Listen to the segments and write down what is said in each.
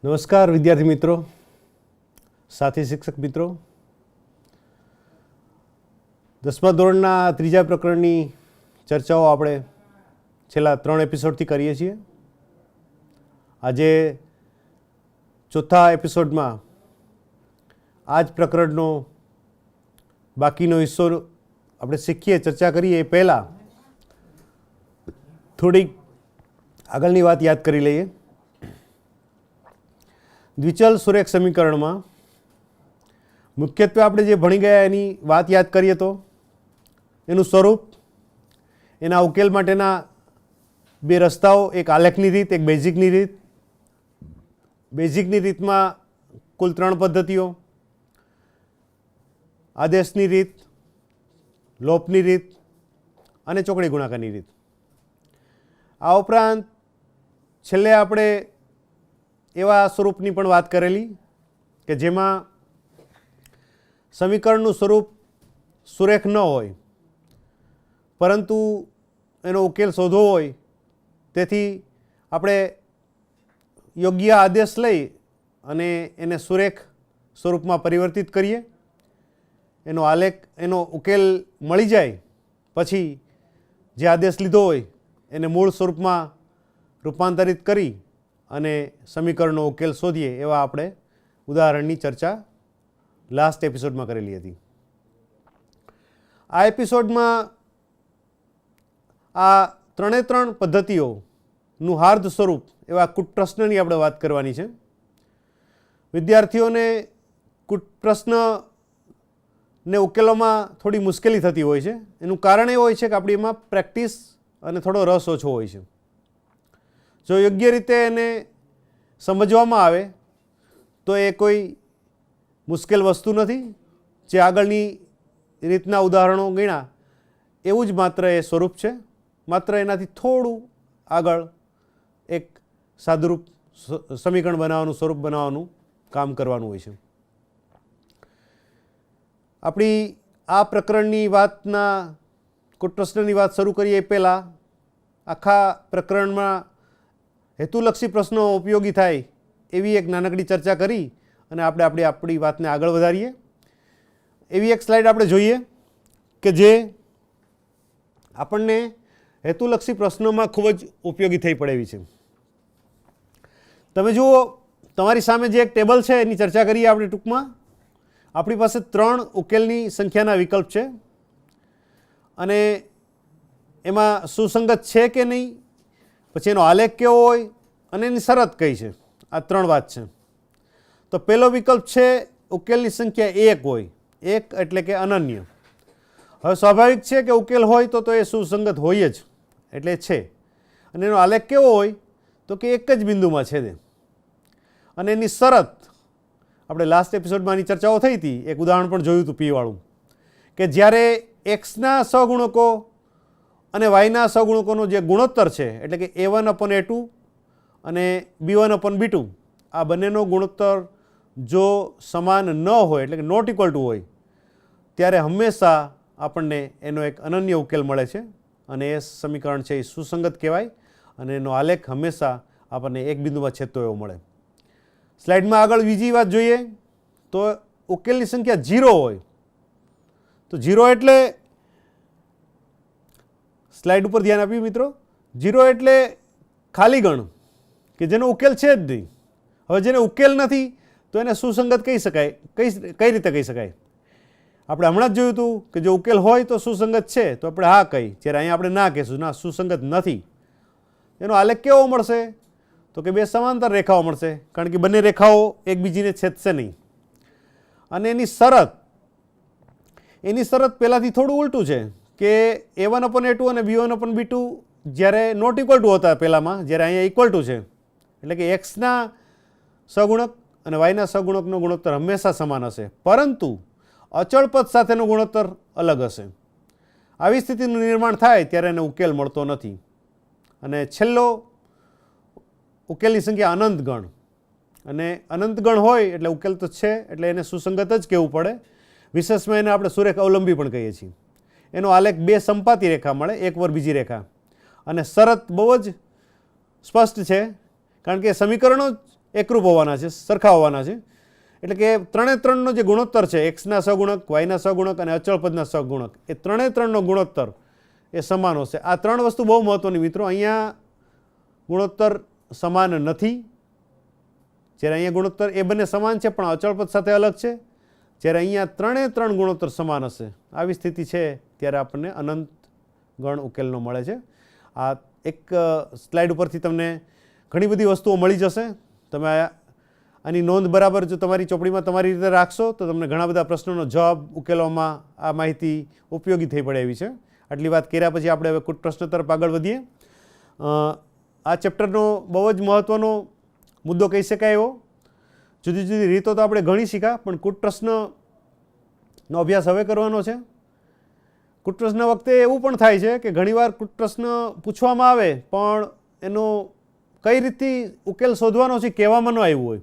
નમસ્કાર વિદ્યાર્થી મિત્રો, સાથી શિક્ષક મિત્રો. 10મા ધોરણના ત્રીજા પ્રકરણની ચર્ચાઓ આપણે છેલ્લા 3 એપિસોડથી કરીએ છીએ. આજે ચોથા એપિસોડમાં આ જ પ્રકરણનો બાકીનો હિસ્સો આપણે શીખીએ, ચર્ચા કરીએ એ પહેલાં થોડીક આગળની વાત યાદ કરી લઈએ. દ્વિચલ સુરેખ સમીકરણમાં મુખ્યત્વે આપણે જે ભણી ગયા એની વાત યાદ કરીએ તો એનું સ્વરૂપ, એના ઉકેલ માટેના બે રસ્તાઓ, એક આલેખની રીત, એક બેઝિકની રીત. બેઝિકની રીતમાં કુલ 3 પદ્ધતિઓ: આદેશની રીત, લોપની રીત અને ચોકડી ગુણાકારની રીત. આ ઉપરાંત છેલ્લે આપણે એવા સ્વરૂપની પણ વાત કરેલી કે જેમાં સમીકરણનું સ્વરૂપ સુરેખ ન હોય પરંતુ એનો ઉકેલ શોધવો હોય, તેથી આપણે યોગ્ય આદેશ લઈ અને એને સુરેખ સ્વરૂપમાં પરિવર્તિત કરીએ. એનો આલેખ, એનો ઉકેલ મળી જાય પછી જે આદેશ લીધો હોય એને મૂળ સ્વરૂપમાં રૂપાંતરિત કરી અને સમીકરણનો ઉકેલ શોધીએ. એવા આપણે ઉદાહરણની ચર્ચા લાસ્ટ એપિસોડમાં કરેલી હતી. આ એપિસોડમાં આ 3 પદ્ધતિઓનું હાર્દ સ્વરૂપ એવા કૂટ પ્રશ્નની આપણે વાત કરવાની છે. વિદ્યાર્થીઓને કૂટ પ્રશ્નને ઉકેલવામાં થોડી મુશ્કેલી થતી હોય છે. એનું કારણ એ હોય છે કે આપણી એમાં પ્રેક્ટિસ અને થોડો રસ ઓછો હોય છે. જો યોગ્ય રીતે એને સમજવામાં આવે તો એ કોઈ મુશ્કેલ વસ્તુ નથી. જે આગળની રીતના ઉદાહરણો ગણ્યા એવું જ માત્ર એ સ્વરૂપ છે. માત્ર એનાથી થોડું આગળ એક સાદુરૂપ સમીકરણ બનાવવાનું, સ્વરૂપ બનાવવાનું કામ કરવાનું હોય છે. આપણી આ પ્રકરણની વાતના, કૂટ પ્રશ્નની વાત શરૂ કરીએ એ પહેલાં આખા પ્રકરણમાં હેતુલક્ષી પ્રશ્નો ઉપયોગી થાય એવી એક નાનકડી ચર્ચા કરી અને આપણે આપણી વાતને આગળ વધારીએ. એવી એક સ્લાઇડ આપણે જોઈએ કે જે આપણને હેતુલક્ષી પ્રશ્નોમાં ખૂબ જ ઉપયોગી થઈ પડે એવી છે. તમે જુઓ, તમારી સામે જે એક ટેબલ છે એની ચર્ચા કરીએ આપણે ટૂંકમાં. આપણી પાસે 3 ઉકેલની સંખ્યાના વિકલ્પ છે અને એમાં સુસંગત છે કે નહીં, પછી એનો આલેખ કેવો હોય અને એની શરત કઈ છે. આ 3 વાત છે. તો પહેલો વિકલ્પ છે ઉકેલની સંખ્યા 1 હોય. 1 એટલે કે અનન્ય. હવે સ્વાભાવિક છે કે ઉકેલ હોય તો એ સુસંગત હોય જ, એટલે છે. અને એનો આલેખ કેવો હોય તો કે એક જ બિંદુમાં છેદે. અને એની શરત, આપણે લાસ્ટ એપિસોડમાં એની ચર્ચાઓ થઈ હતી, એક ઉદાહરણ પણ જોયું હતું P વાળું, કે જ્યારે એક્સના સહગુણકો અને વાયના સહગુણકોનો જે ગુણોત્તર છે, એટલે કે A1/A2 અને B1/B2, આ બંનેનો ગુણોત્તર જો સમાન ન હોય, એટલે કે નોટ ઇક્વલ ટુ હોય, ત્યારે હંમેશા આપણને એનો એક અનન્ય ઉકેલ મળે છે અને એ સમીકરણ છે એ સુસંગત કહેવાય અને એનો આલેખ હંમેશા આપણને એક બિંદુમાં છેદતો એવો મળે. સ્લાઇડમાં આગળ બીજી વાત જોઈએ તો ઉકેલની સંખ્યા 0 હોય. તો 0 એટલે, સ્લાઇડ ઉપર ધ્યાન આપ્યું મિત્રો, 0 એટલે ખાલી ગણ કે જેનો ઉકેલ છે જ નહીં. હવે જેને ઉકેલ નથી તો એને સુસંગત કહી શકાય. કઈ રીતે કહી શકાય? આપણે હમણાં જ જોયું હતું કે જો ઉકેલ હોય તો સુસંગત છે તો આપણે હા કહી, જ્યારે અહીંયા આપણે ના કહીશું, ના સુસંગત નથી. એનો આલેખ કેવો મળશે તો કે 2 સમાંતર રેખાઓ મળશે, કારણ કે બંને રેખાઓ એકબીજીને છેદશે નહીં. અને એની શરત પહેલાંથી થોડું ઉલટું છે કે A1/A2 અને B1/B2 જ્યારે નોટ ઇક્વલ ટુ હતા પહેલાંમાં, જ્યારે અહીંયા ઇક્વલ ટુ છે, એટલે કે એક્સના સહગુણક અને વાયના સહગુણકનો ગુણોત્તર હંમેશા સમાન હશે, પરંતુ અચળ પદ સાથેનો ગુણોત્તર અલગ હશે. આવી સ્થિતિનું નિર્માણ થાય ત્યારે એને ઉકેલ મળતો નથી. અને છેલ્લો ઉકેલની સંખ્યા અનંત ગણ. અને અનંત ગણ હોય એટલે ઉકેલ તો છે, એટલે એને સુસંગત જ કહેવું પડે. વિશેષમાં એને આપણે સુરેખ અવલંબી પણ કહીએ છીએ. એનો આલેખ 2 સંપાતી રેખા મળે, એક વાર બીજી રેખા. અને શરત બહુ જ સ્પષ્ટ છે, કારણ કે સમીકરણો એકરૂપ હોવાના છે, સરખા હોવાના છે. એટલે કે ત્રણે ત્રણનો જે ગુણોત્તર છે, એક્સના સહગુણક, વાયના સહગુણક અને અચળ પદના સહગુણક, એ ત્રણે ત્રણનો ગુણોત્તર એ સમાન હશે. આ ત્રણ વસ્તુ બહુ મહત્ત્વની મિત્રો. અહીંયા ગુણોત્તર સમાન નથી. જ્યારે અહીંયા ગુણોત્તર એ બંને સમાન છે પણ અચળ પદ સાથે અલગ છે. જ્યારે અહીંયા ત્રણે ત્રણ ગુણોત્તર સમાન હશે. આવી સ્થિતિ છે ત્યારે આપણને અનંત ગણ ઉકેલનો મળે છે. આ એક સ્લાઇડ ઉપરથી તમને ઘણી બધી વસ્તુઓ મળી જશે. તમે આની નોંધ બરાબર જો તમારી ચોપડીમાં તમારી રીતે રાખશો તો તમને ઘણા બધા પ્રશ્નોનો જવાબ ઉકેલવામાં આ માહિતી ઉપયોગી થઈ પડે એવી છે. આટલી વાત કર્યા પછી આપણે હવે કૂટ પ્રશ્ન તરફ આગળ વધીએ. આ ચેપ્ટરનો બહુ જ મહત્ત્વનો મુદ્દો કહી શકાય એવો. જુદી જુદી રીતો તો આપણે ઘણી શીખ્યા, પણ કૂટ પ્રશ્નનો અભ્યાસ હવે કરવાનો છે. કૂટ પ્રશ્ન વખતે એવું પણ થાય છે કે ઘણીવાર કૂટ પ્રશ્ન પૂછવામાં આવે પણ એનો કઈ રીતથી ઉકેલ શોધવાનો છે કહેવામાં ન આવ્યું હોય.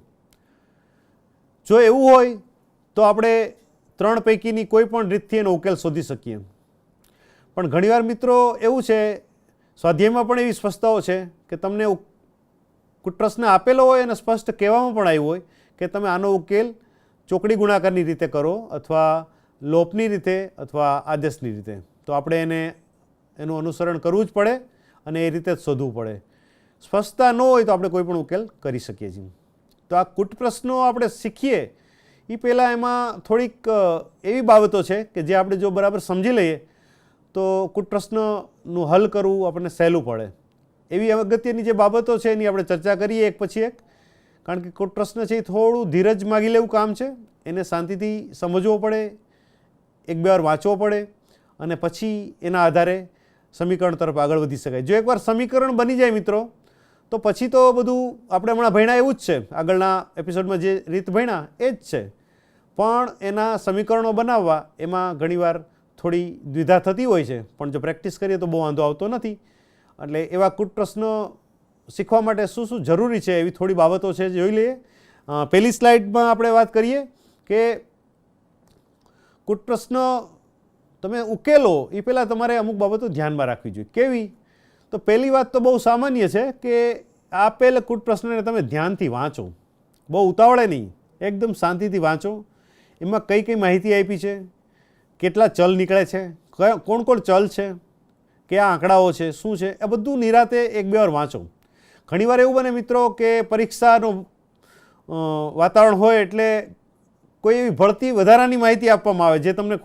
જો એવું હોય તો આપણે ત્રણ પૈકીની કોઈ પણ રીતથી એનો ઉકેલ શોધી શકીએ. પણ ઘણીવાર મિત્રો એવું છે, સ્વાધ્યાયમાં પણ એવી સ્પષ્ટતાઓ છે કે તમને કૂટ પ્રશ્ન આપેલો હોય અને સ્પષ્ટ કહેવામાં પણ આવ્યું હોય કે તમે આનો ઉકેલ ચોકડી ગુણાકારની રીતે કરો અથવા લોપની રીતે અથવા આદેશની રીતે. તો આપણે એનું અનુસરણ કરવું જ પડે અને એ રીતે જ શોધવું પડે. સ્પષ્ટતા ન હોય તો આપણે કોઈ પણ ઉકેલ કરી શકીએ છીએ. તો આ કૂટ પ્રશ્નો આપણે શીખીએ એ પહેલાં એમાં થોડીક એવી બાબતો છે કે જે આપણે જો બરાબર સમજી લઈએ તો કૂટ પ્રશ્નનું હલ કરવું આપણને સહેલું પડે. એવી અગત્યની જે બાબતો છે એની આપણે ચર્ચા કરીએ એક પછી એક. કારણ કે કૂટ પ્રશ્ન છે એ થોડું ધીરજ માગી લેવું કામ છે. એને શાંતિથી સમજવો પડે, એક બે વાર વાંચવો પડે અને પછી એના આધારે સમીકરણ તરફ આગળ વધી શકાય. જો એકવાર સમીકરણ બની જાય મિત્રો તો પછી તો બધું આપણે હમણાં ભણ્યા એવું જ છે. આગળના એપિસોડમાં જે રીત ભણ્યા એ જ છે. પણ એના સમીકરણો બનાવવા એમાં ઘણીવાર થોડી દ્વિધા થતી હોય છે. પણ જો પ્રેક્ટિસ કરીએ તો બહુ વાંધો આવતો નથી. એટલે એવા કૂટ પ્રશ્નો શીખવા માટે શું શું જરૂરી છે એવી થોડી બાબતો છે જોઈ લઈએ. પહેલી સ્લાઇડમાં આપણે વાત કરીએ કે કૂટ પ્રશ્ન તમે ઉકેલો એ પહેલાં તમારે અમુક બાબતો ધ્યાનમાં રાખવી જોઈએ. કેવી? તો પહેલી વાત તો બહુ સામાન્ય છે કે આપેલ કૂટ પ્રશ્નને તમે ધ્યાનથી વાંચો. બહુ ઉતાવળે નહીં, એકદમ શાંતિથી વાંચો. એમાં કઈ કઈ માહિતી આપી છે, કેટલા ચલ નીકળે છે, કોણ કોણ ચલ છે, કયા આંકડાઓ છે, શું છે, એ બધું નિરાતે એક બે વાર વાંચો. ઘણીવાર એવું બને મિત્રો કે પરીક્ષાનું વાતાવરણ હોય એટલે કોઈ એવી ભળતી વધારાની માહિતી આપવામાં આવે જે તમને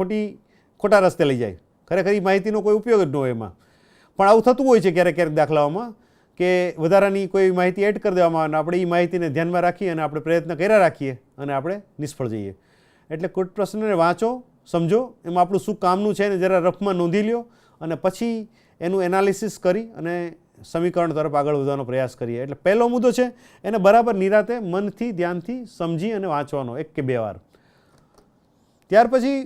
ખોટા રસ્તે લઈ જાય. ખરેખર એ માહિતીનો કોઈ ઉપયોગ જ ન હોય એમાં. પણ આવું થતું હોય છે ક્યારેક ક્યારેક દાખલાઓમાં કે વધારાની કોઈ માહિતી એડ કરી દેવામાં આવે અને આપણે એ માહિતીને ધ્યાનમાં રાખીએ અને આપણે પ્રયત્ન કર્યા રાખીએ અને આપણે નિષ્ફળ જઈએ. એટલે કૂટ પ્રશ્નને વાંચો, સમજો, એમાં આપણું શું કામનું છે એને જરા રફમાં નોંધી લ્યો અને પછી એનું એનાલિસિસ કરી અને સમીકરણ તરફ આગળ વધવાનો પ્રયાસ કરીએ. એટલે પહેલો મુદ્દો છે એને બરાબર નિરાતે મનથી ધ્યાનથી સમજી અને વાંચવાનો એક કે બે વાર. ત્યાર પછી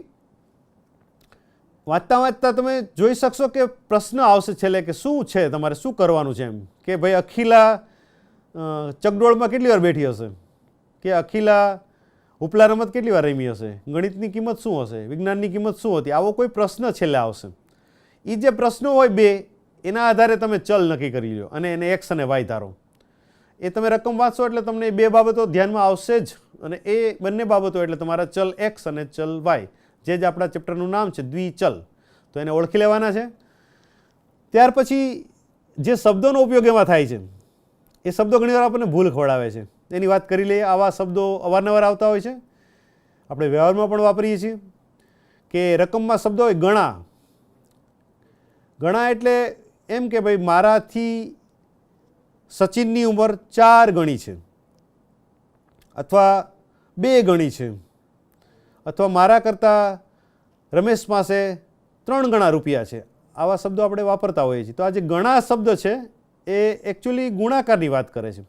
વાંચતા વાંચતા તમે જોઈ શકશો કે પ્રશ્ન આવશે છેલ્લે કે શું છે, તમારે શું કરવાનું છે. એમ કે ભાઈ અખિલા ચકડોળમાં કેટલી વાર બેઠી હશે, કે અખિલા ઉપલા રમત કેટલી વાર રમી હશે, ગણિતની કિંમત શું હશે, વિજ્ઞાનની કિંમત શું હતી. આવો કોઈ પ્રશ્ન છેલ્લે આવશે. એ જે પ્રશ્નો હોય બે એના આધારે તમે ચલ નક્કી કરી લો અને એને એક્સ અને વાય ધારો. એ તમે રકમ વાંચશો એટલે તમને એ બે બાબતો ધ્યાનમાં આવશે જ. અને એ બંને બાબતો એટલે તમારા ચલ એક્સ અને ચલ વાય, જે જ આપણા ચેપ્ટરનું નામ છે દ્વિચલ, તો એને ઓળખી લેવાના છે. ત્યાર પછી જે શબ્દોનો ઉપયોગ એમાં થાય છે એ શબ્દો ઘણીવાર આપણને ભૂલ ખવડાવે છે. એની વાત કરી લઈએ. આવા શબ્દો અવારનવાર આવતા હોય છે, આપણે વ્યવહારમાં પણ વાપરીએ છીએ. કે રકમમાં શબ્દો હોય ગણા. ગણા એટલે એમ કે ભાઈ મારાથી સચિનની ઉંમર 4 ગણી છે અથવા 2 ગણી છે અથવા મારા કરતાં રમેશ પાસે 3 ગણા રૂપિયા છે. આવા શબ્દો આપણે વાપરતા હોઈએ છીએ. તો આ જે ગણા શબ્દ છે એ એકચ્યુઅલી ગુણાકારની વાત કરે છે.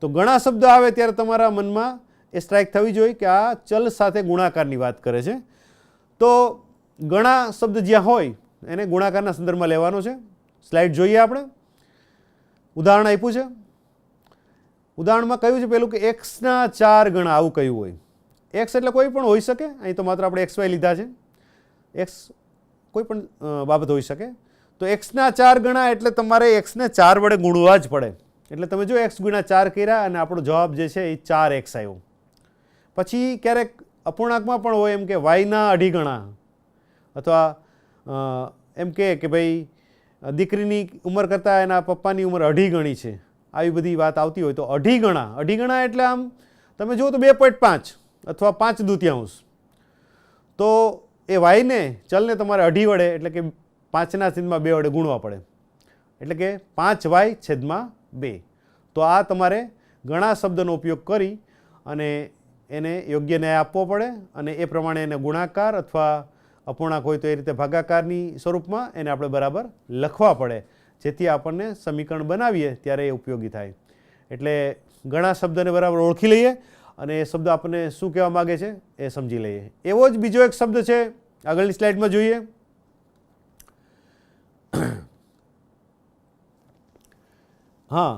તો ગણા શબ્દ આવે ત્યારે તમારા મનમાં એ સ્ટ્રાઇક થવી જોઈએ કે આ ચલ સાથે ગુણાકારની વાત કરે છે. તો ગણા શબ્દ જ્યાં હોય એને ગુણાકારના સંદર્ભમાં લેવાનો છે. સ્લાઇડ જોઈએ આપણે. ઉદાહરણ આપ્યું છે. ઉદાહરણમાં કહ્યું છે પેલું કે એક્સના 4 ગણા આવું કહ્યું હોય. એક્સ એટલે કોઈ પણ હોઈ શકે. અહીં તો માત્ર આપણે એક્સ વાય લીધા છે. એક્સ કોઈ પણ બાબત હોઈ શકે. તો એક્સના 4 ગણા એટલે તમારે એક્સને 4 વડે ગુણવા જ પડે. એટલે તમે જો x ગુણ્યા 4 કર્યા અને આપણો જવાબ જે છે એ 4x આવ્યો. પછી ક્યારેક અપૂર્ણાંકમાં પણ હોય એમ કે વાયના અઢી ગણા, અથવા એમ કે ભાઈ દીકરીની ઉંમર કરતાં એના પપ્પાની ઉંમર અઢી ગણી છે, આવી બધી વાત આવતી હોય તો અઢી ગણા એટલે આમ તમે જુઓ તો 2.5 અથવા 5/2. તો એ વાયને ચલને તમારે અઢી વડે એટલે કે 5/2 વડે ગુણવા પડે, એટલે કે 5y/2. તો આ તમારે ઘણા શબ્દનો ઉપયોગ કરી અને એને યોગ્ય ન્યાય આપવો પડે અને એ પ્રમાણે એને ગુણાકાર અથવા અપૂર્ણાંક હોય તો એ રીતે ભાગાકારની સ્વરૂપમાં એને આપણે બરાબર લખવા પડે, જેથી આપણને સમીકરણ બનાવીએ ત્યારે એ ઉપયોગી થાય. એટલે ઘણા શબ્દને બરાબર ઓળખી લઈએ અને એ શબ્દ આપણને શું કહેવા માગે છે એ સમજી લઈએ. એવો જ બીજો એક શબ્દ છે, આગળની સ્લાઇડમાં જોઈએ. હા,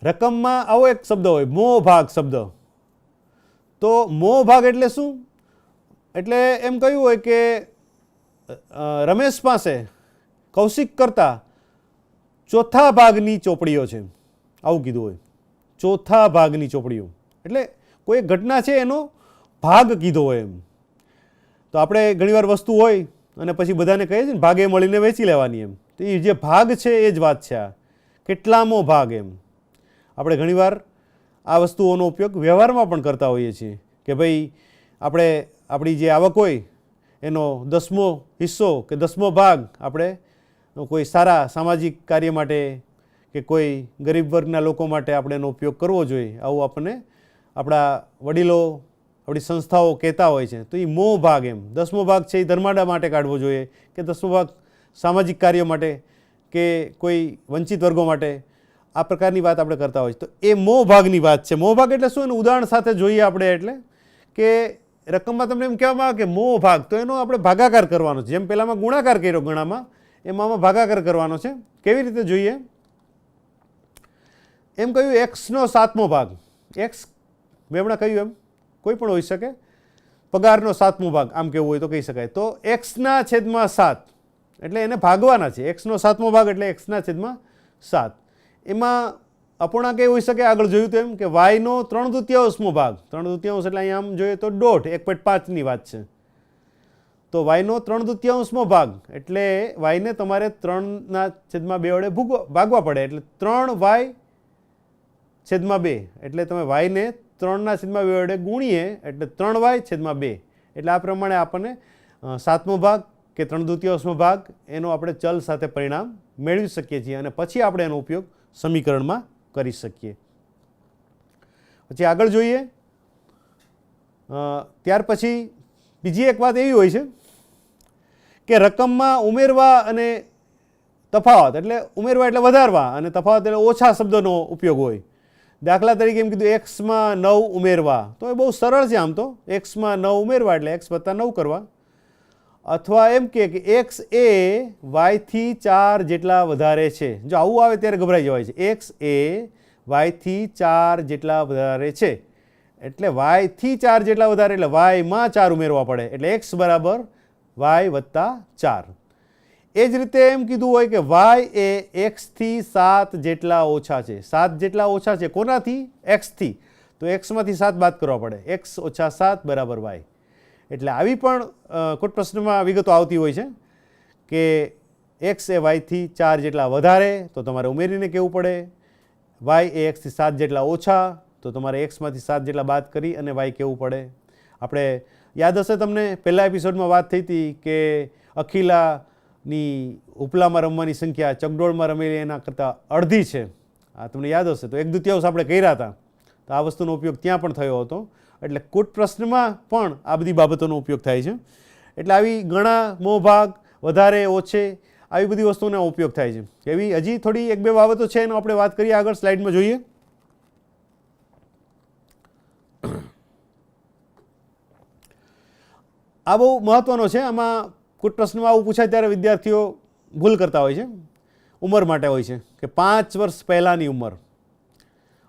રકમમાં આવો એક શબ્દ હોય મોભાગ શબ્દ. તો મોભાગ એટલે શું? એટલે એમ કહ્યું હોય કે રમેશ પાસે કૌશિક કરતાં ચોથા ભાગની ચોપડીઓ છે, આવું કીધું હોય. ચોથા ભાગની ચોપડીઓ એટલે કોઈ ઘટના છે એનો ભાગ કીધો હોય એમ. તો આપણે ઘણીવાર વસ્તુ હોય અને પછી બધાને કહીએ છીએ ને ભાગે મળીને વેચી લેવાની એમ, તો એ જે ભાગ છે એ જ વાત છે. આ કેટલામો ભાગ એમ. આપણે ઘણીવાર આ વસ્તુઓનો ઉપયોગ વ્યવહારમાં પણ કરતા હોઈએ છીએ કે ભાઈ આપણે આપણી જે આવક હોય એનો 10મો હિસ્સો કે 10મો ભાગ આપણે કોઈ સારા સામાજિક કાર્ય માટે કે કોઈ ગરીબ વર્ગના લોકો માટે આપણે એનો ઉપયોગ કરવો જોઈએ, આવું આપણને આપણા વડીલો આપણી સંસ્થાઓ કહેતા હોય છે. તો એ મોહ ભાગ એમ, 10મો ભાગ છે એ ધર્માડા માટે કાઢવો જોઈએ કે 10મો ભાગ સામાજિક કાર્યો માટે કે કોઈ વંચિત વર્ગો માટે, આ પ્રકારની વાત આપણે કરતા હોય. તો એ મોહ ભાગની વાત છે. મોહ ભાગ એટલે શું? એનું ઉદાહરણ સાથે જોઈએ આપણે. એટલે કે રકમમાં તમને એમ કહેવામાં આવે કે મોહ ભાગ, તો એનો આપણે ભાગાકાર કરવાનો છે. જેમ પહેલામાં ગુણાકાર કર્યો ગણામાં, એમાં ભાગાકાર કરવાનો છે. કેવી રીતે જોઈએ? એમ કહ્યું એક્સનો 7મો ભાગ. એક્સ મેં હમણાં કહ્યું એમ કોઈ પણ હોઈ શકે, પગારનો 7મો ભાગ આમ કેવું હોય તો કહી શકાય. તો એક્સના છેદમાં 7 એટલે એને ભાગવાના છે. એક્સનો 7મો ભાગ એટલે એક્સના છેદમાં 7. એમાં અપૂર્ણાંક એ હોઈ શકે, આગળ જોયું તો એમ કે વાયનો 3/4મો ભાગ. 3/4 એટલે અહીંયા આમ જોઈએ તો 1.5ની વાત છે. તો વાયનો 3/4મો ભાગ એટલે વાયને તમારે 3/2 વડે ભાગવા પડે, એટલે 3y/2 એટલે તમે વાયને 3/2 વડે ગુણીએ એટલે 3y/2. એટલે આ પ્રમાણે આપણને 7મો ભાગ કે 3/4મો ભાગ એનો આપણે ચલ સાથે પરિણામ મેળવી શકીએ છીએ અને પછી આપણે એનો ઉપયોગ સમીકરણમાં કરી શકીએ. પછી આગળ જોઈએ. ત્યાર પછી બીજી એક વાત એવી હોય છે કે રકમમાં ઉમેરવા અને તફાવત, એટલે ઉમેરવા એટલે વધારવા અને તફાવત એટલે ઓછા શબ્દનો ઉપયોગ હોય. દાખલા તરીકે એમ કીધું એક્સમાં 9 ઉમેરવા, તો એ બહુ સરળ છે. આમ તો એક્સમાં 9 ઉમેરવા એટલે x + 9 કરવા. અથવા એમ કે એક્સ એ વાયથી 4 જેટલા વધારે છે. જો આવું આવે ત્યારે ગભરાઈ જવાય છે. એક્સ એ વાયથી 4 જેટલા વધારે છે એટલે વાયથી 4 જેટલા વધારે એટલે વાયમાં 4 ઉમેરવા પડે, એટલે x બરાબર y + 4. એ જ રીતે એમ કીધું હોય કે વાય એ એક્સથી 7 જેટલા ઓછા છે. 7 જેટલા ઓછા છે કોનાથી? એક્સથી. તો એક્સમાંથી 7 બાદ કરવા પડે, x - 7 = y. એટલે આવી પણ કોઈ પ્રશ્નમાં વિગતો આવતી હોય છે કે એક્સ એ વાયથી 4 જેટલા વધારે તો તમારે ઉમેરીને કહેવું પડે, વાય એ એક્સથી 7 જેટલા ઓછા તો તમારે એક્સમાંથી 7 જેટલા બાદ કરી અને વાય કહેવું પડે. આપણે યાદ હશે તમને પહેલા એપિસોડમાં વાત થઈ હતી કે અખિલાની ઉપલામાં રમવાની સંખ્યા ચકડોળમાં રમેલી એના કરતાં અડધી છે. આ તમને યાદ હશે. તો 1/2 આપણે કર્યા હતા, તો આ વસ્તુનો ઉપયોગ ત્યાં પણ થયો હતો. એટલે કૂટ પ્રશ્નમાં પણ આ બધી બાબતોનો ઉપયોગ થાય છે. એટલે આવી ઘણા મોભાગ, વધારે ઓછે, આવી બધી વસ્તુઓનો ઉપયોગ થાય છે. એવી હજી થોડી 1-2 બાબતો છે એનો આપણે વાત કરીએ. આગળ સ્લાઇડમાં જોઈએ. આ બહુ મહત્વનો છે. આમાં કૂટ પ્રશ્નમાં આવું પૂછાય ત્યારે વિદ્યાર્થીઓ ભૂલ કરતા હોય છે. ઉંમર માટે હોય છે કે 5 વર્ષ પહેલાંની ઉંમર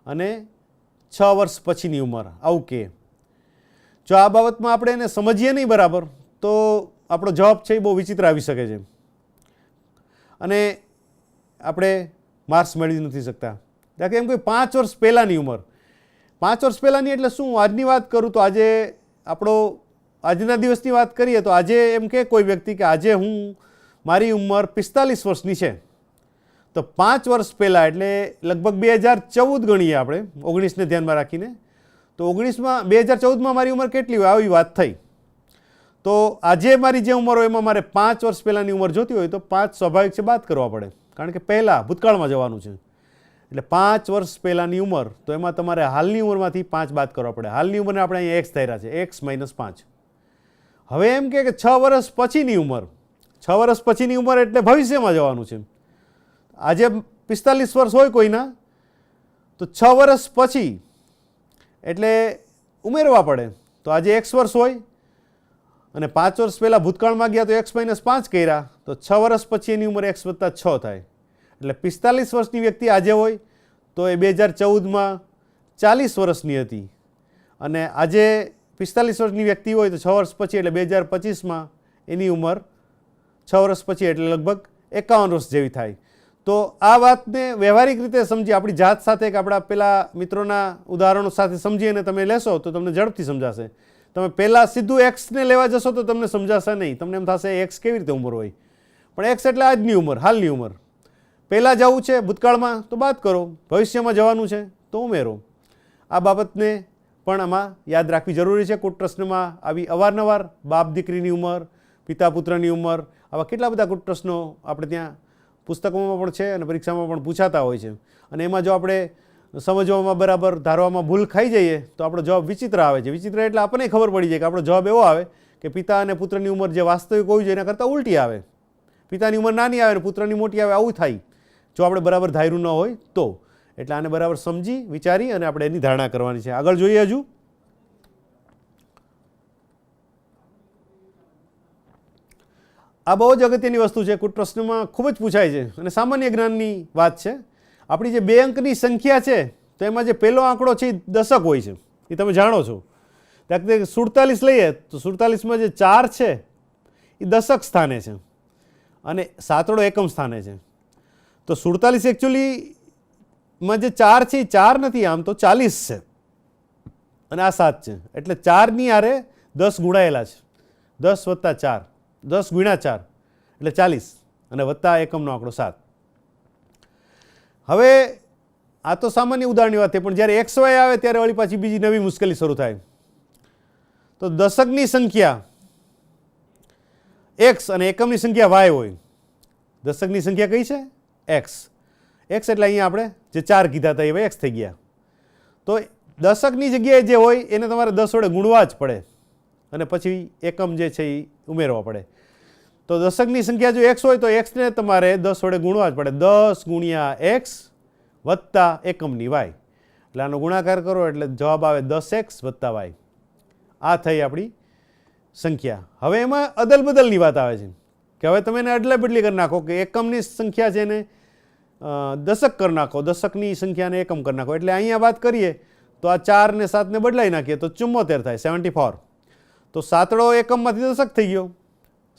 અને 6 વર્ષ પછીની ઉંમર, આવું કે જો આ બાબતમાં આપણે એને સમજીએ નહીં બરાબર તો આપણો જવાબ છે એ બહુ વિચિત્ર આવી શકે છે અને આપણે માર્ક્સ મેળવી નથી શકતા. કે એમ કોઈ 5 વર્ષ પહેલાંની ઉંમર, 5 વર્ષ પહેલાંની એટલે શું? આજની વાત કરું તો આજે આજના દિવસની વાત કરીએ તો આજે એમ કે કોઈ વ્યક્તિ કે આજે મારી ઉંમર 45 વર્ષની છે, તો 5 વર્ષ પહેલાં એટલે લગભગ 2014 ગણીએ આપણે, 19ને ધ્યાનમાં રાખીને, તો 2014માં મારી ઉંમર કેટલી હોય આવી વાત થઈ. તો આજે મારી જે ઉંમર હોય એમાં મારે 5 વર્ષ પહેલાંની ઉંમર જોતી હોય તો 5 સ્વાભાવિક છે બાદ કરવા પડે, કારણ કે પહેલાં ભૂતકાળમાં જવાનું છે. એટલે 5 વર્ષ પહેલાંની ઉંમર, તો એમાં તમારે હાલની ઉંમરમાંથી 5 બાદ કરવા પડે. હાલની ઉંમરને આપણે અહીંયા એક્સ ધાર્યા છે, x - 5. હવે એમ કે 6 વર્ષ પછીની ઉંમર, 6 વર્ષ પછીની ઉંમર એટલે ભવિષ્યમાં જવાનું છે. આજે 45 વર્ષ હોય કોઈના, તો 6 વર્ષ પછી એટલે ઉમેરવા પડે. તો આજે x વર્ષ હોય અને 5 વર્ષ પહેલાં ભૂતકાળમાં ગયા તો x - 5 કર્યા, તો 6 વર્ષ પછી એની ઉંમર x + 6 થાય. એટલે 45 વર્ષની વ્યક્તિ આજે હોય તો એ 2014માં 40 વર્ષની હતી, અને આજે 45 વર્ષની વ્યક્તિ હોય તો 6 વર્ષ પછી એટલે 2025માં એની ઉંમર 6 વર્ષ પછી એટલે લગભગ 51 વર્ષ જેવી થાય. તો આ વાતને વ્યવહારિક રીતે સમજી, આપણી જાત સાથે કે આપણા પેલા મિત્રોના ઉદાહરણો સાથે સમજી અને તમે લેશો તો તમને ઝડપથી સમજાશે. તમે પહેલાં સીધું એક્સને લેવા જશો તો તમને સમજાશે નહીં, તમને એમ થશે એક્સ કેવી રીતે ઉંમર હોય, પણ એક્સ એટલે આજની ઉંમર, હાલની ઉંમર. પહેલાં જવું છે ભૂતકાળમાં તો બાદ કરો, ભવિષ્યમાં જવાનું છે તો ઉમેરો. આ બાબતને પણ આમાં યાદ રાખવી જરૂરી છે. કૂટ પ્રશ્નમાં આવી અવારનવાર બાપ દીકરીની ઉંમર, પિતા પુત્રની ઉંમર, આવા કેટલા બધા કૂટ પ્રશ્નો આપણે ત્યાં પુસ્તકોમાં પણ છે અને પરીક્ષામાં પણ પૂછાતા હોય છે. અને એમાં જો આપણે સમજવામાં બરાબર ધારવામાં ભૂલ ખાઈ જઈએ તો આપણો જવાબ વિચિત્ર આવે છે. વિચિત્ર એટલે આપણને ખબર પડી જાય કે આપણો જવાબ એવો આવે કે પિતા અને પુત્રની ઉંમર જે વાસ્તવિક હોવી જોઈએ એના કરતાં ઉલટી આવે, પિતાની ઉંમર નાની આવે અને પુત્રની મોટી આવે, આવું થાય જો આપણે બરાબર ધાર્યું ન હોય તો. એટલે આને બરાબર સમજી વિચારી અને આપણે એની ધારણા કરવાની છે. આગળ જોઈએ. હજુ આ બહુ જ અગત્યની વસ્તુ છે, કૂટ પ્રશ્નમાં ખૂબ જ પૂછાય છે અને સામાન્ય જ્ઞાનની વાત છે. આપણી જે 2 અંકની સંખ્યા છે તો એમાં જે પહેલો આંકડો છે એ દશક હોય છે, એ તમે જાણો છો. દાખલા તરીકે 47 લઈએ તો 47માં જે 4 છે એ દશક સ્થાને છે અને સાતડો એકમ સ્થાને છે. તો 47 એકચ્યુઅલીમાં જે 4 છે એ 4 નથી, આમ તો 40 છે અને આ 7 છે. એટલે 4ની આરે 10 ગુણાયેલા છે, 10 + 4, 10 × 4 એટલે 40 અને વત્તા એકમનો આંકડો 7. હવે આ તો સામાન્ય ઉદાહરણની વાત છે, પણ જ્યારે XY આવે ત્યારે વળી પાછી બીજી નવી મુશ્કેલી શરૂ થાય. તો દશકની સંખ્યા x અને એકમની સંખ્યા y હોય. દશકની સંખ્યા કઈ છે? x. x એટલે અહીંયા આપણે જે 4 કીધા હતા એ x થઈ ગયા. તો દશકની જગ્યાએ જે હોય એને તમારે 10 વડે ગુણવા જ પડે અને પછી એકમ જે છે એ ઉમેરવા પડે. તો દશકની સંખ્યા જો x હોય તો xને તમારે 10 વડે ગુણવા જ પડે. 10 × x વત્તા એકમની y, એટલે આનો ગુણાકાર કરો એટલે જવાબ આવે 10x + y. આ થઈ આપણી સંખ્યા. હવે એમાં અદલ બદલની વાત આવે છે કે હવે તમે એને અદલા બદલી કરી નાખો કે એકમની સંખ્યા છે એને દશક કરી નાખો, દશકની સંખ્યાને એકમ કરી નાખો. એટલે અહીંયા વાત કરીએ તો આ 4 ને 7 ને બદલાઈ નાખીએ તો 74 થાય, 74. તો સાતડો એકમમાંથી દશક થઈ ગયો,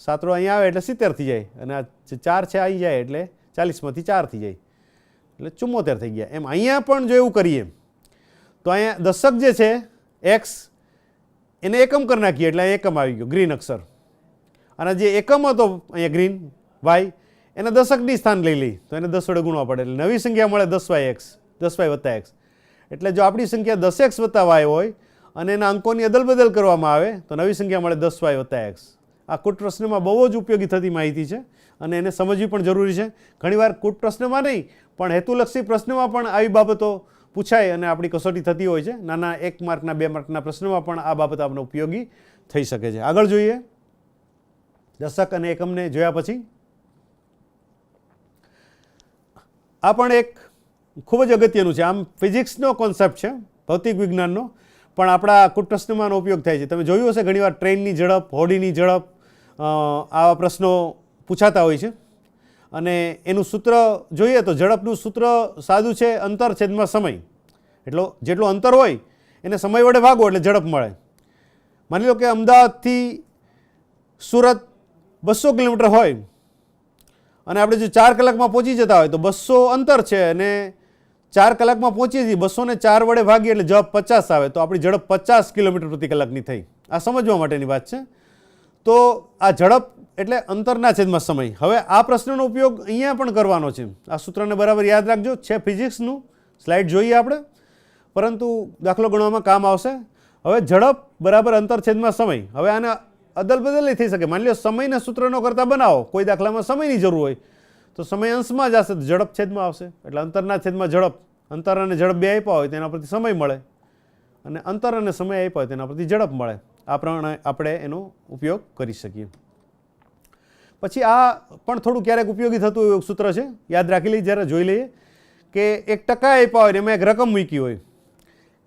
સાતડો અહીંયા આવે એટલે 70 થઈ જાય અને આ જે 4 છે આવી જાય એટલે 40માંથી 4 થઈ જાય એટલે 74 થઈ ગયા. એમ અહીંયા પણ જો એવું કરીએ તો અહીંયા દશક જે છે x એને એકમ કરી નાખીએ એટલે અહીંયા એકમ આવી ગયો, ગ્રીન અક્ષર. અને જે એકમ હતો અહીંયા ગ્રીન y એને દશકની સ્થાન લઈ લઈ તો એને 10 વડે ગુણવા પડે એટલે નવી સંખ્યા મળે 10y + x. એટલે જો આપણી સંખ્યા 10x + y હોય અને એના અંકોની અદલ બદલ કરવામાં આવે તો નવી સંખ્યા મળે 10y + x. આ કૂટ પ્રશ્નમાં બહુ જ ઉપયોગી થતી માહિતી છે અને એને સમજવી પણ જરૂરી છે. ઘણીવાર કૂટ પ્રશ્નમાં નહીં પણ હેતુલક્ષી પ્રશ્નમાં પણ આવી બાબતો પૂછાય અને આપણી કસોટી થતી હોય છે. નાના 1 માર્કના 2 માર્કના પ્રશ્નોમાં પણ આ બાબત આપણને ઉપયોગી થઈ શકે છે. આગળ જોઈએ. દશક અને એકમને જોયા પછી આ પણ એક ખૂબ જ અગત્યનું છે. આમ ફિઝિક્સનો કોન્સેપ્ટ છે, ભૌતિક વિજ્ઞાનનો, પણ આપણા કૂટ પ્રશ્નમાં ઉપયોગ થાય છે. તમે જોયું હશે ઘણીવાર ટ્રેનની ઝડપ, હોડીની ઝડપ, આવા પ્રશ્નો પૂછાતા હોય છે અને એનું સૂત્ર જોઈએ તો ઝડપનું સૂત્ર સાદું છે, અંતર છેદમાં સમય. જેટલું અંતર હોય એને સમય વડે ભાગો એટલે ઝડપ મળે. માની લો કે અમદાવાદથી સુરત 200 કિલોમીટર હોય અને આપણે જો 4 કલાકમાં પહોંચી જતા હોય તો 200 અંતર છે અને 4 કલાકમાં પહોંચીએ છીએ, 204 વડે ભાગીએ એટલે જવાબ 50 આવે, તો આપણી ઝડપ 50 કિલોમીટર પ્રતિ કલાકની થઈ. આ સમજવા માટેની વાત છે. તો આ ઝડપ એટલે અંતરના છેદમાં સમય. હવે આ પ્રશ્નનો ઉપયોગ અહીંયા પણ કરવાનો છે. આ સૂત્રને બરાબર યાદ રાખજો. છે ફિઝિક્સનું, સ્લાઇડ જોઈએ આપણે, પરંતુ દાખલો ગણવામાં કામ આવશે. હવે ઝડપ બરાબર અંતર છેદમાં સમય. હવે આને અદલ બદલ થઈ શકે. માની લો સમયના સૂત્રનો કરતા બનાવો, કોઈ દાખલામાં સમયની જરૂર હોય તો સમય અંશમાં જશે, તો ઝડપ છેદમાં આવશે. એટલે અંતરના છેદમાં ઝડપ, અંતર અને ઝડપ બે આપ્યા હોય તેના પરથી સમય મળે, અને અંતર અને સમય આપ્યા હોય તેના પરથી ઝડપ મળે. આ પ્રમાણે આપણે એનો ઉપયોગ કરી શકીએ. પછી આ પણ થોડું ક્યારેક ઉપયોગી થતું એવું સૂત્ર છે, યાદ રાખી લઈએ, જરા જોઈ લઈએ કે 1% આપ્યા હોય ને એમાં એક રકમ મૂકી હોય.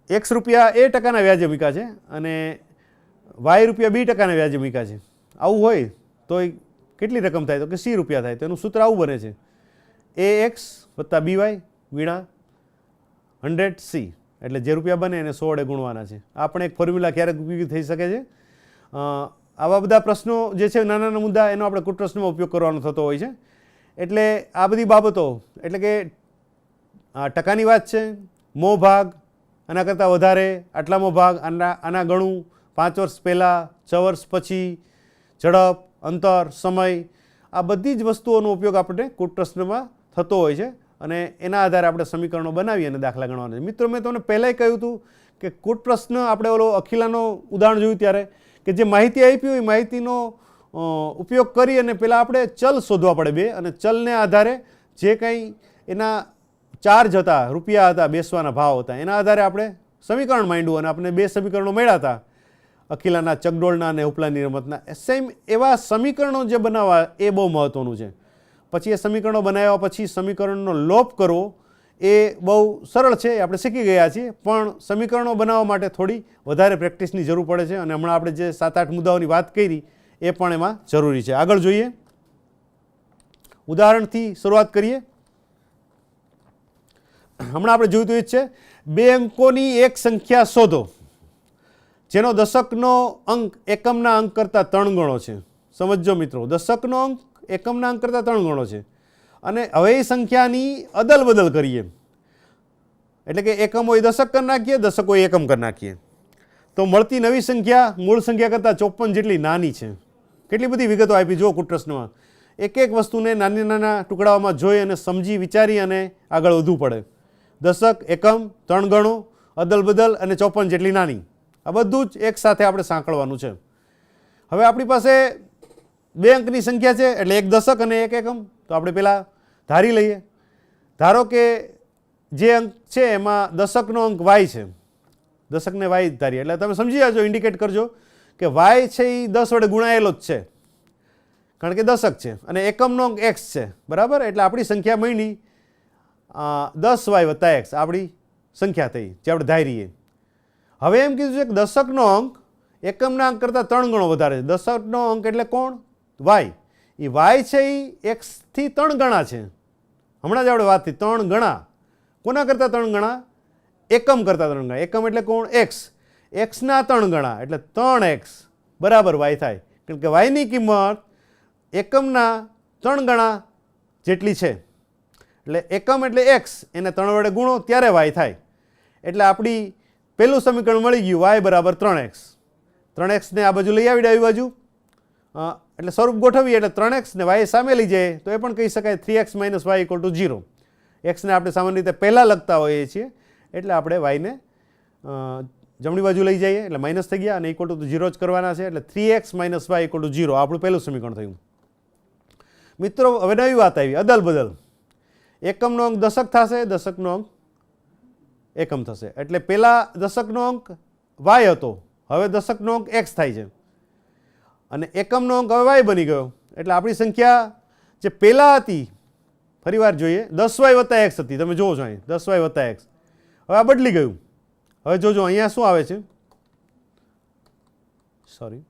x રૂપિયા એ ટકાના વ્યાજે મૂક્યા છે અને y રૂપિયા 2% વ્યાજે મૂક્યા છે. આવું હોય તો કેટલી રકમ થાય? તો કે c રૂપિયા થાય. તો એનું સૂત્ર આવું બને છે, ax વત્તા by ગુણ્યા 100c. એટલે જે રૂપિયા બને એને 100 વડે ગુણવાના છે. આ પણ એક ફોર્મ્યુલા ક્યારેક ઉપયોગી થઈ શકે છે. આવા બધા પ્રશ્નો જે છે, નાના નાના મુદ્દા, એનો આપણે કૂટ પ્રશ્નમાં ઉપયોગ કરવાનો થતો હોય છે. એટલે આ બધી બાબતો, એટલે કે ટકાની વાત છે, મો ભાગ, આના કરતાં વધારે, આટલામો ભાગ, આના ગણું, 5 વર્ષ પહેલાં, 6 વર્ષ પછી, ઝડપ, અંતર, સમય, આ બધી જ વસ્તુઓનો ઉપયોગ આપણે કૂટ પ્રશ્નમાં થતો હોય છે. અને એના આધારે આપણે સમીકરણો બનાવી અને દાખલા ગણવાના છે. મિત્રો, મેં તમને પહેલાંય કહ્યું હતું કે કૂટ પ્રશ્ન આપણે ઓલો અખિલાનો ઉદાહરણ જોયું ત્યારે કે જે માહિતી આપી હોય, માહિતીનો ઉપયોગ કરી અને પહેલાં આપણે ચલ શોધવા પડે બે, અને ચલને આધારે જે કંઈ એના ચાર્જ હતા, રૂપિયા હતા, બેસવાના ભાવ હતા, એના આધારે આપણે સમીકરણ માંડ્યું અને આપણે 2 સમીકરણો મળ્યા હતા, અખિલાના, ચકડોળના અને ઉપલાની રમતના. સેમ એવા સમીકરણો જે બનાવવા એ બહુ મહત્ત્વનું છે. પછી એ સમીકરણો બનાવ્યા પછી સમીકરણનો લોપ કરવો એ બહુ સરળ છે, આપણે શીખી ગયા છીએ. પણ સમીકરણો બનાવવા માટે થોડી વધારે પ્રેક્ટિસની જરૂર પડે છે. અને હમણાં આપણે જે 7-8 મુદ્દાઓની વાત કરી એ પણ એમાં જરૂરી છે. આગળ જોઈએ, ઉદાહરણથી શરૂઆત કરીએ. હમણાં આપણે જોયું તો એ જ છે, 2 અંકોની એક સંખ્યા શોધો જેનો દશકનો અંક એકમના અંક કરતાં 3 ગણો છે. સમજો મિત્રો, દશકનો અંક એકમના અંક કરતાં 3 ગણો છે. અને હવે એ સંખ્યાની અદલ બદલ કરીએ, એટલે કે એકમ હોય દશક કરી નાખીએ, દશક હોય એકમ કરી નાખીએ, તો મળતી નવી સંખ્યા મૂળ સંખ્યા કરતાં 54 જેટલી નાની છે. કેટલી બધી વિગતો આપી જુઓ કૂટ પ્રશ્નમાં. એક એક વસ્તુને નાના નાના ટુકડાઓમાં જોઈ અને સમજી વિચારી અને આગળ વધવું પડે. દશક, એકમ, 3 ગણો, અદલ બદલ અને 54 જેટલી નાની, આ બધું જ એક સાથે આપણે સાંકળવાનું છે. હવે આપણી પાસે 2 અંકની સંખ્યા છે, એટલે એક દશક અને એક એકમ. તો આપણે પહેલાં ધારી લઈએ. ધારો કે જે અંક છે એમાં દશકનો અંક y છે, દશકને y ધારીએ, એટલે તમે સમજી જાજો, ઇન્ડિકેટ કરજો કે y છે એ 10 વડે ગુણાયેલો જ છે, કારણ કે દશક છે, અને એકમનો અંક x છે, બરાબર. એટલે આપણી સંખ્યા મળી 10y વત્તા x, આપણી સંખ્યા થઈ જે આપણે ધારીએ. હવે એમ કીધું છે કે દશકનો અંક એકમના અંક કરતાં 3 ગણો વધારે છે. દશકનો અંક એટલે કોણ? y. એ y છે એ x થી 3 ગણા છે. હમણાં જ આપણે વાત થઈ, 3 ગણા. કોના કરતાં 3 ગણા? એકમ કરતાં 3 ગણા. એકમ એટલે કોણ? x. x ના 3 ગણા એટલે 3x બરાબર y થાય, કારણ કે yની કિંમત એકમના 3 ગણા જેટલી છે. એટલે એકમ એટલે x, એને 3 વડે ગુણો ત્યારે y થાય. એટલે આપણી પહેલું સમીકરણ મળી ગયું, y બરાબર 3x. 3xને આ બાજુ લઈ આવી ડાબી બાજુ, એટલે સ્વરૂપ ગોઠવીએ એટલે 3x ને y સામે લઈ જાય તો એ પણ કહી શકાય 3x - y = 0. એક્સને આપણે સામાન્ય રીતે પહેલાં લખતા હોઈએ છીએ, એટલે આપણે yને જમણી બાજુ લઈ જઈએ એટલે માઇનસ થઈ ગયા, અને ઇક્વલ ટુ 0 જ કરવાના છે. એટલે 3x - y = 0 આપણું પહેલું સમીકરણ થયું. મિત્રો, હવે નવી વાત આવી, અદલ બદલ. એકમનો અંક દશક થશે, દશકનો અંક એકમ થશે. એટલે પહેલા દશકનો અંક y હતો, હવે દશકનો અંક x થાય છે, અને એકમનો અંક હવે y બની ગયો. એટલે આપણી સંખ્યા જે પહેલાં હતી, ફરી વાર જોઈએ, 10y વત્તા x હતી. તમે જોવો છો અહીં 10y વત્તા x. હવે આ બદલી ગયું. હવે જોજો અહીંયા શું આવે છે, સોરી,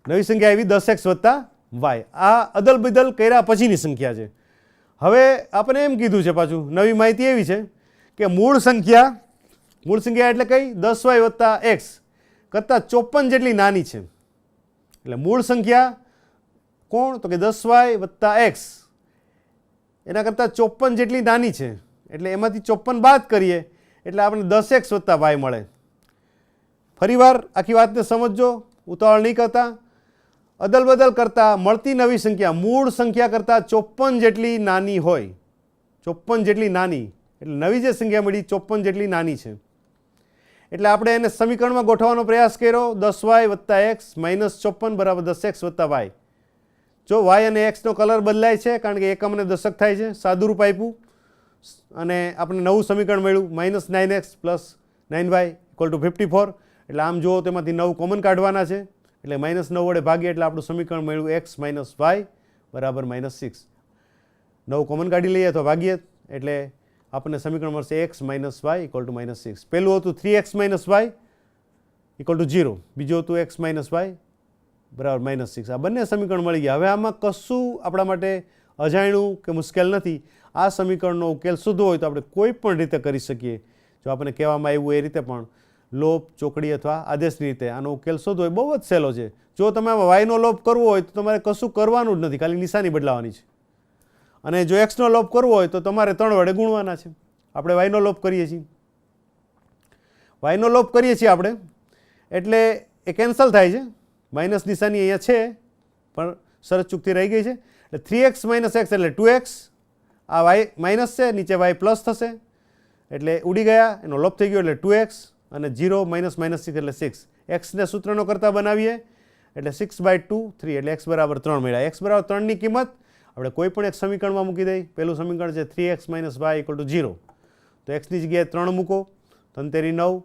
નવી સંખ્યા આવી 10x વત્તા y. આ અદલ બદલ કર્યા પછીની સંખ્યા છે. હવે આપણે એમ કીધું છે, પાછું નવી માહિતી એવી છે કે મૂળ સંખ્યા એટલે કઈ? 10y વત્તા x કરતાં 54 જેટલી નાની છે. એટલે મૂળ સંખ્યા કોણ? તો કે 10y વત્તા x એના કરતાં 54 જેટલી નાની છે, એટલે એમાંથી 54 બાદ કરીએ એટલે આપણને 10x વત્તા y મળે. ફરીવાર આખી વાતને સમજજો, ઉતાવળ નહીં કરતા. અદલ બદલ કરતાં મળતી નવી સંખ્યા મૂળ સંખ્યા કરતાં 54 જેટલી નાની હોય, 54 જેટલી નાની, એટલે નવી જે સંખ્યા મળી 54 જેટલી નાની છે. એટલે આપણે એને સમીકરણમાં ગોઠવવાનો પ્રયાસ કર્યો. 10y વત્તા x માઇનસ 54 બરાબર 10x વત્તા y. જો y અને x નો કલર બદલાય છે કારણ કે એકમ અને દશક થાય છે, સાદુરૂપ આપ્યું અને આપણે નવું સમીકરણ મળ્યું minus 9x plus 9y equal to 54. એટલે આમ જુઓ તેમાંથી 9 કોમન કાઢવાના છે, એટલે માઇનસ 9 વડે ભાગીએ એટલે આપણું સમીકરણ મળ્યું x માઇનસ y બરાબર -6. 9 કોમન કાઢી લઈએ અથવા ભાગીએ એટલે આપણને સમીકરણ મળશે x minus y equal to -6. પહેલું હતું 3x minus y equal to 0, બીજું હતું x માઇનસ y બરાબર -6. આ બંને સમીકરણ મળી ગયા. હવે આમાં કશું આપણા માટે અજાણ્યું કે મુશ્કેલ નથી. આ સમીકરણનો ઉકેલ શોધવો હોય તો આપણે કોઈ પણ રીતે કરી શકીએ. જો આપણને કહેવામાં આવ્યું એ રીતે પણ લોપ, ચોકડી અથવા આદેશની રીતે આનો ઉકેલ શોધવો હોય બહુ જ સહેલો છે. જો તમે આમાં વાયનો લોપ કરવો હોય તો તમારે કશું કરવાનું જ નથી, ખાલી નિશાની બદલાવાની છે. અને જો એક્સનો લોપ કરવો હોય તો તમારે 3 વડે ગુણવાના છે. આપણે વાયનો લોપ કરીએ છીએ, વાયનો લોપ કરીએ છીએ આપણે એટલે એ કેન્સલ થાય છે. માઇનસ નિશાની અહીંયા છે પણ શરત ચૂકતી રહી ગઈ છે. એટલે 3x માઇનસ x એટલે 2x, આ વાય માઇનસ છે, નીચે વાય પ્લસ થશે એટલે ઉડી ગયા, એનો લોપ થઈ ગયો એટલે 2x અને 0 માઇનસ -6 એટલે 6. એક્સને સૂત્રનો કરતા બનાવીએ એટલે 6/2 3 એટલે x બરાબર 3 મળ્યા. x બરાબર 3ની કિંમત આપણે કોઈ પણ એક સમીકરણમાં મૂકી દઈએ. પહેલું સમીકરણ છે 3x minus y equal to 0, તો એક્સની જગ્યાએ 3 મૂકો, 3 તેરી 9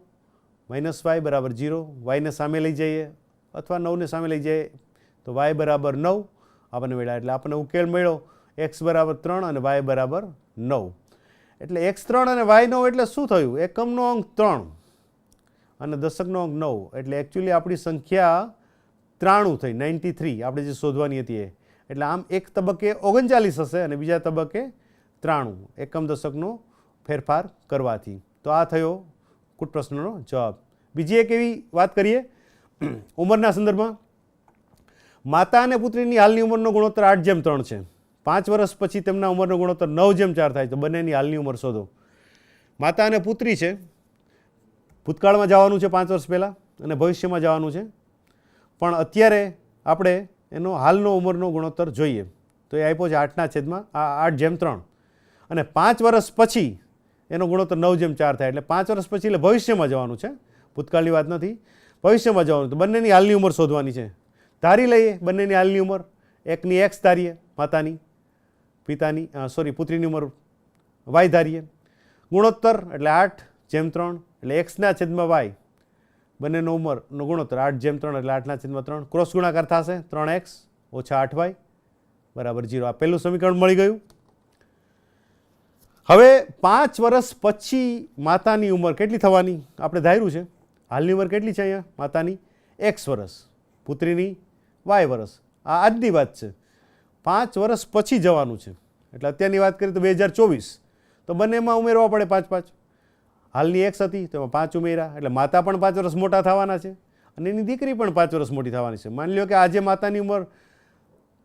માઇનસ y બરાબર 0. વાયને સામે લઈ જઈએ અથવા 9ને સામે લઈ જઈએ તો y બરાબર 9 આપણને મળ્યા. એટલે આપણને ઉકેલ મળ્યો x બરાબર 3 અને y બરાબર 9. એટલે x3 અને y9 એટલે શું થયું? એકમનો અંક 3 અને દશકનો અંક 9, એટલે એકચ્યુઅલી આપણી સંખ્યા 93 થઈ, 93 આપણે જે શોધવાની હતી એ. એટલે આમ એક તબક્કે 39 હશે અને બીજા તબક્કે 93 એકમ દશકનો ફેરફાર કરવાથી. તો આ થયો કુટ પ્રશ્નનો જવાબ. બીજી એક એવી વાત કરીએ ઉંમરના સંદર્ભમાં. માતા અને પુત્રીની હાલની ઉંમરનો ગુણોત્તર 8:3 છે. 5 વર્ષ પછી તેમના ઉંમરનો ગુણોત્તર 9:4 થાય. તો બંનેની હાલની ઉંમર શોધો. માતા અને પુત્રી છે, ભૂતકાળમાં જવાનું છે 5 વર્ષ પહેલાં અને ભવિષ્યમાં જવાનું છે, પણ અત્યારે આપણે એનો હાલનો ઉંમરનો ગુણોત્તર જોઈએ. તો એ આપ્યો છે 8/3 અને 5 વર્ષ પછી એનો ગુણોત્તર 9:4 થાય. એટલે 5 વર્ષ પછી એટલે ભવિષ્યમાં જવાનું છે, ભૂતકાળની વાત નથી, ભવિષ્યમાં જવાનું. તો બંનેની હાલની ઉંમર શોધવાની છે. ધારી લઈએ બંનેની હાલની ઉંમર. એકની x ધારીએ માતાની, પુત્રીની ઉંમર y ધારીએ. ગુણોત્તર એટલે 8/3 એટલે xના છેદમાં y, બંનેનો ઉંમરનો ગુણોત્તર 8/3 એટલે 8/3. ક્રોસ ગુણાકાર થશે 3x ઓછા 8y બરાબર 0. આ પહેલું સમીકરણ મળી ગયું. હવે 5 વર્ષ પછી માતાની ઉંમર કેટલી થવાની આપણે ધાર્યું છે. હાલની ઉંમર કેટલી છે અહીંયા? માતાની x વર્ષ, પુત્રીની y વર્ષ. આ આજની વાત છે. 5 વર્ષ પછી જવાનું છે એટલે અત્યારની વાત કરીએ તો 2024, તો બંનેમાં ઉમેરવા પડે 5. હાલની x હતી તો એમાં 5 ઉમેર્યા એટલે માતા પણ 5 વર્ષ મોટા થવાના છે અને એની દીકરી પણ 5 વર્ષ મોટી થવાની છે. માની લો કે આજે માતાની ઉંમર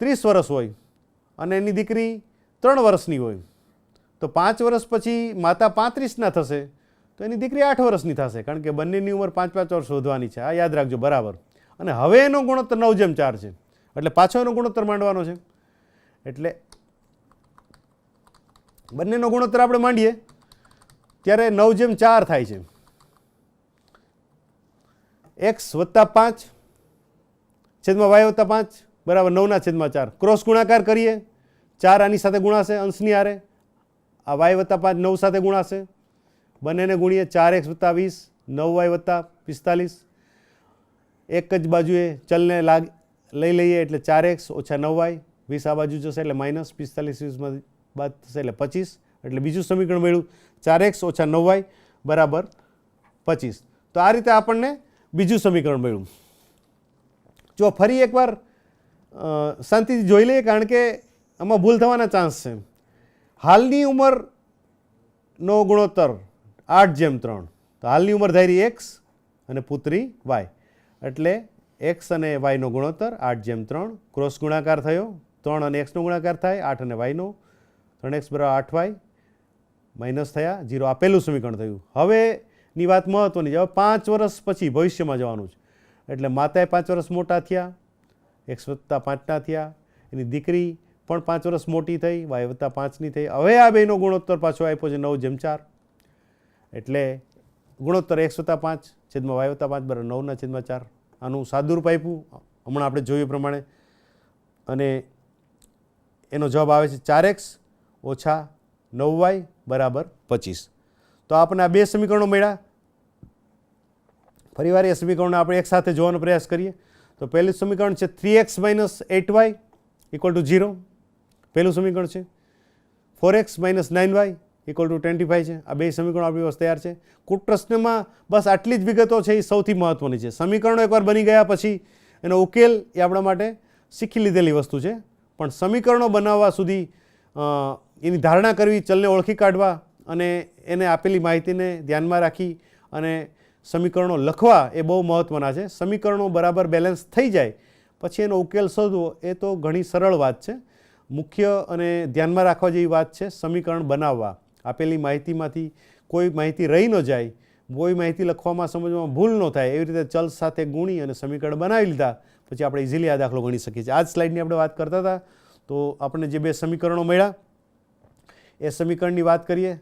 30 વર્ષ હોય અને એની દીકરી 3 વર્ષની હોય, તો 5 વર્ષ પછી માતા 35ના થશે તો એની દીકરી 8 વર્ષની થશે, કારણ કે બંનેની ઉંમર 5 વર્ષ શોધવાની છે. આ યાદ રાખજો બરાબર. અને હવે એનો ગુણોત્તર 9:4 છે એટલે પાછો એનો ગુણોત્તર માંડવાનો છે. એટલે બંનેનો ગુણોત્તર આપણે માંડીએ ત્યારે 9:4 થાય છે. x વત્તા 5 છેદમાં y વત્તા 5 બરાબર 9/4. ક્રોસ ગુણાકાર કરીએ, 4 આની સાથે ગુણાશે અંશની હારે, આ y વત્તા 5 9 સાથે ગુણાશે, બંનેને ગુણીએ 4x વત્તા 20 9y વત્તા 45. એક જ બાજુએ ચલને લઈ લઈએ એટલે 4x ઓછા 9y, 20 આ બાજુ જશે એટલે -45 બાદ થશે એટલે 25. એટલે બીજું સમીકરણ મળ્યું 4x ઓછા 9y બરાબર 25. તો આ રીતે આપણને બીજું સમીકરણ મળ્યું. જો ફરી એકવાર શાંતિથી જોઈ લઈએ કારણ કે આમાં ભૂલ થવાના ચાન્સ છે. હાલની ઉંમરનો ગુણોત્તર 8:3, તો હાલની ઉંમર ધારી x અને પુત્રી y એટલે એક્સ અને વાયનો ગુણોત્તર 8:3, ક્રોસ ગુણાકાર થયો, 3 અને એક્સનો ગુણાકાર થાય 8 અને વાયનો, 3x = 8y, માઇનસ થયા 0. આ પહેલું સમીકરણ થયું. હવેની વાત મહત્વની છે, હવે 5 વર્ષ પછી ભવિષ્યમાં જવાનું છે, એટલે માતાએ 5 વર્ષ મોટા થયા, x + 5ના થયા, એની દીકરી પણ 5 વર્ષ મોટી થઈ, y + 5ની થઈ. હવે આ બેનો ગુણોત્તર પાછો આપ્યો છે 9:4, એટલે ગુણોત્તર x + 5 છેદમાં y + 5 = 9/4. આનું સાદુરૂપ આપ્યું હમણાં આપણે જોયું પ્રમાણે, અને એનો જવાબ આવે છે 4x - 9y = 25. તો આપણને આ બે સમીકરણો મળ્યા. ફરીવાર એ સમીકરણો આપણે એક સાથે જોવાનો પ્રયાસ કરીએ. તો પહેલું સમીકરણ છે 3x - 8y = 0. પહેલું સમીકરણ છે 4x - 9y = 25 છે. આ બે સમીકરણો આપણી પાસે તૈયાર છે. કૂટ પ્રશ્નમાં બસ આટલી જ વિગતો છે, એ સૌથી મહત્વની છે. સમીકરણો એકવાર બની ગયા પછી એનો ઉકેલ એ આપણા માટે શીખી લીધેલી વસ્તુ છે, પણ સમીકરણો બનાવવા સુધી એની ધારણા કરવી, ચલને ઓળખી કાઢવા અને એને આપેલી માહિતીને ધ્યાનમાં રાખી અને સમીકરણો લખવા એ બહુ મહત્ત્વના છે. સમીકરણો બરાબર બેલેન્સ થઈ જાય પછી એનો ઉકેલ શોધવો એ તો ઘણી સરળ વાત છે. મુખ્ય અને ધ્યાનમાં રાખવા જેવી વાત છે સમીકરણ બનાવવા. આપેલી માહિતીમાંથી કોઈ માહિતી રહી ન જાય, કોઈ માહિતી લખવામાં સમજવામાં ભૂલ ન થાય, એવી રીતે ચલ સાથે ગુણી અને સમીકરણ બનાવી લીધા પછી આપણે ઇઝીલી આ દાખલો ગણી શકીએ છીએ. આ જ સ્લાઇડની આપણે વાત કરતા હતા. તો આપણને જે બે સમીકરણો મળ્યા એ સમીકરણની વાત કરીએ,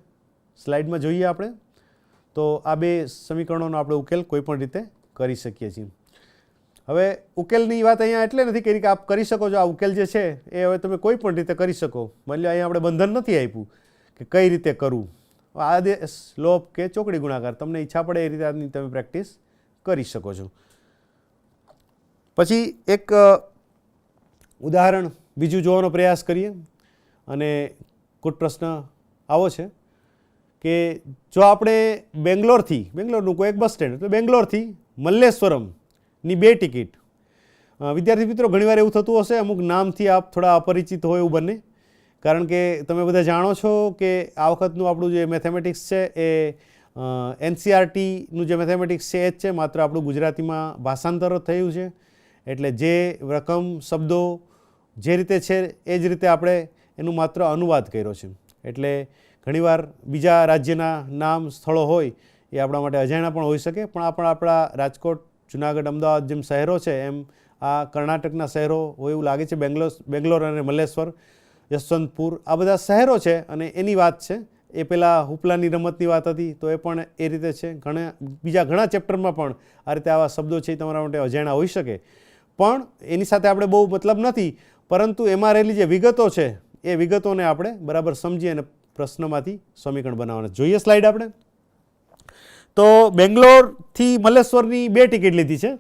સ્લાઇડમાં જોઈએ આપણે. તો આ બે સમીકરણોનો આપણે ઉકેલ કોઈ પણ રીતે કરી શકીએ છીએ. હવે ઉકેલની વાત અહીંયા એટલે નથી કરી કે આપ કરી શકો છો. આ ઉકેલ જે છે એ હવે તમે કોઈ પણ રીતે કરી શકો. માની લો અહીંયા આપણે બંધન નથી આપ્યું કે કઈ રીતે કરવું, આદેશ, લોપ કે ચોકડી ગુણાકાર, તમને ઈચ્છા પડે એ રીતે આની તમે પ્રેક્ટિસ કરી શકો છો. પછી એક ઉદાહરણ બીજું જોવાનો પ્રયાસ કરીએ, અને કૂટ પ્રશ્ન આવો છે કે જો આપણે બેંગ્લોરનું કોઈ એક બસ સ્ટેન્ડ, એટલે બેંગ્લોરથી મલ્લેશ્વરમની બે ટિકિટ, વિદ્યાર્થી મિત્રો ઘણીવાર એવું થતું હશે અમુક નામથી આપ થોડા અપરિચિત હોય એવું બને, કારણ કે તમે બધા જાણો છો કે આ વખતનું આપણું જે મેથેમેટિક્સ છે એ NCERTનું જે મેથેમેટિક્સ છે એ જ છે, માત્ર આપણું ગુજરાતીમાં ભાષાંતર થયું છે. એટલે જે રકમ શબ્દો જે રીતે છે એ જ રીતે આપણે એનું માત્ર અનુવાદ કર્યો છે. એટલે ઘણીવાર બીજા રાજ્યના નામ, સ્થળો હોય એ આપણા માટે અજાણ્યા પણ હોઈ શકે, પણ આપણા રાજકોટ, જુનાગઢ, અમદાવાદ જેમ શહેરો છે એમ આ કર્ણાટકના શહેરો હોય એવું લાગે છે. બેંગ્લોર અને મલ્લેશ્વર, યશવંતપુર, આ બધા શહેરો છે અને એની વાત છે. એ પહેલાં હુપલાની રમતની વાત હતી તો એ પણ એ રીતે છે. બીજા ઘણા ચેપ્ટરમાં પણ આ રીતે આવા શબ્દો છે એ તમારા માટે અજાણ્યા હોઈ શકે, પણ એની સાથે આપણે બહુ મતલબ નથી, પરંતુ એમાં રહેલી જે વિગતો છે એ વિગતોને આપણે બરાબર સમજી અને પ્રશ્નમાંથી સમીકરણ બનાવવાના. જોઈએ સ્લાઇડ આપણે. તો બેંગ્લોરથી મલ્લેશ્વરની બે ટિકિટ લીધી છે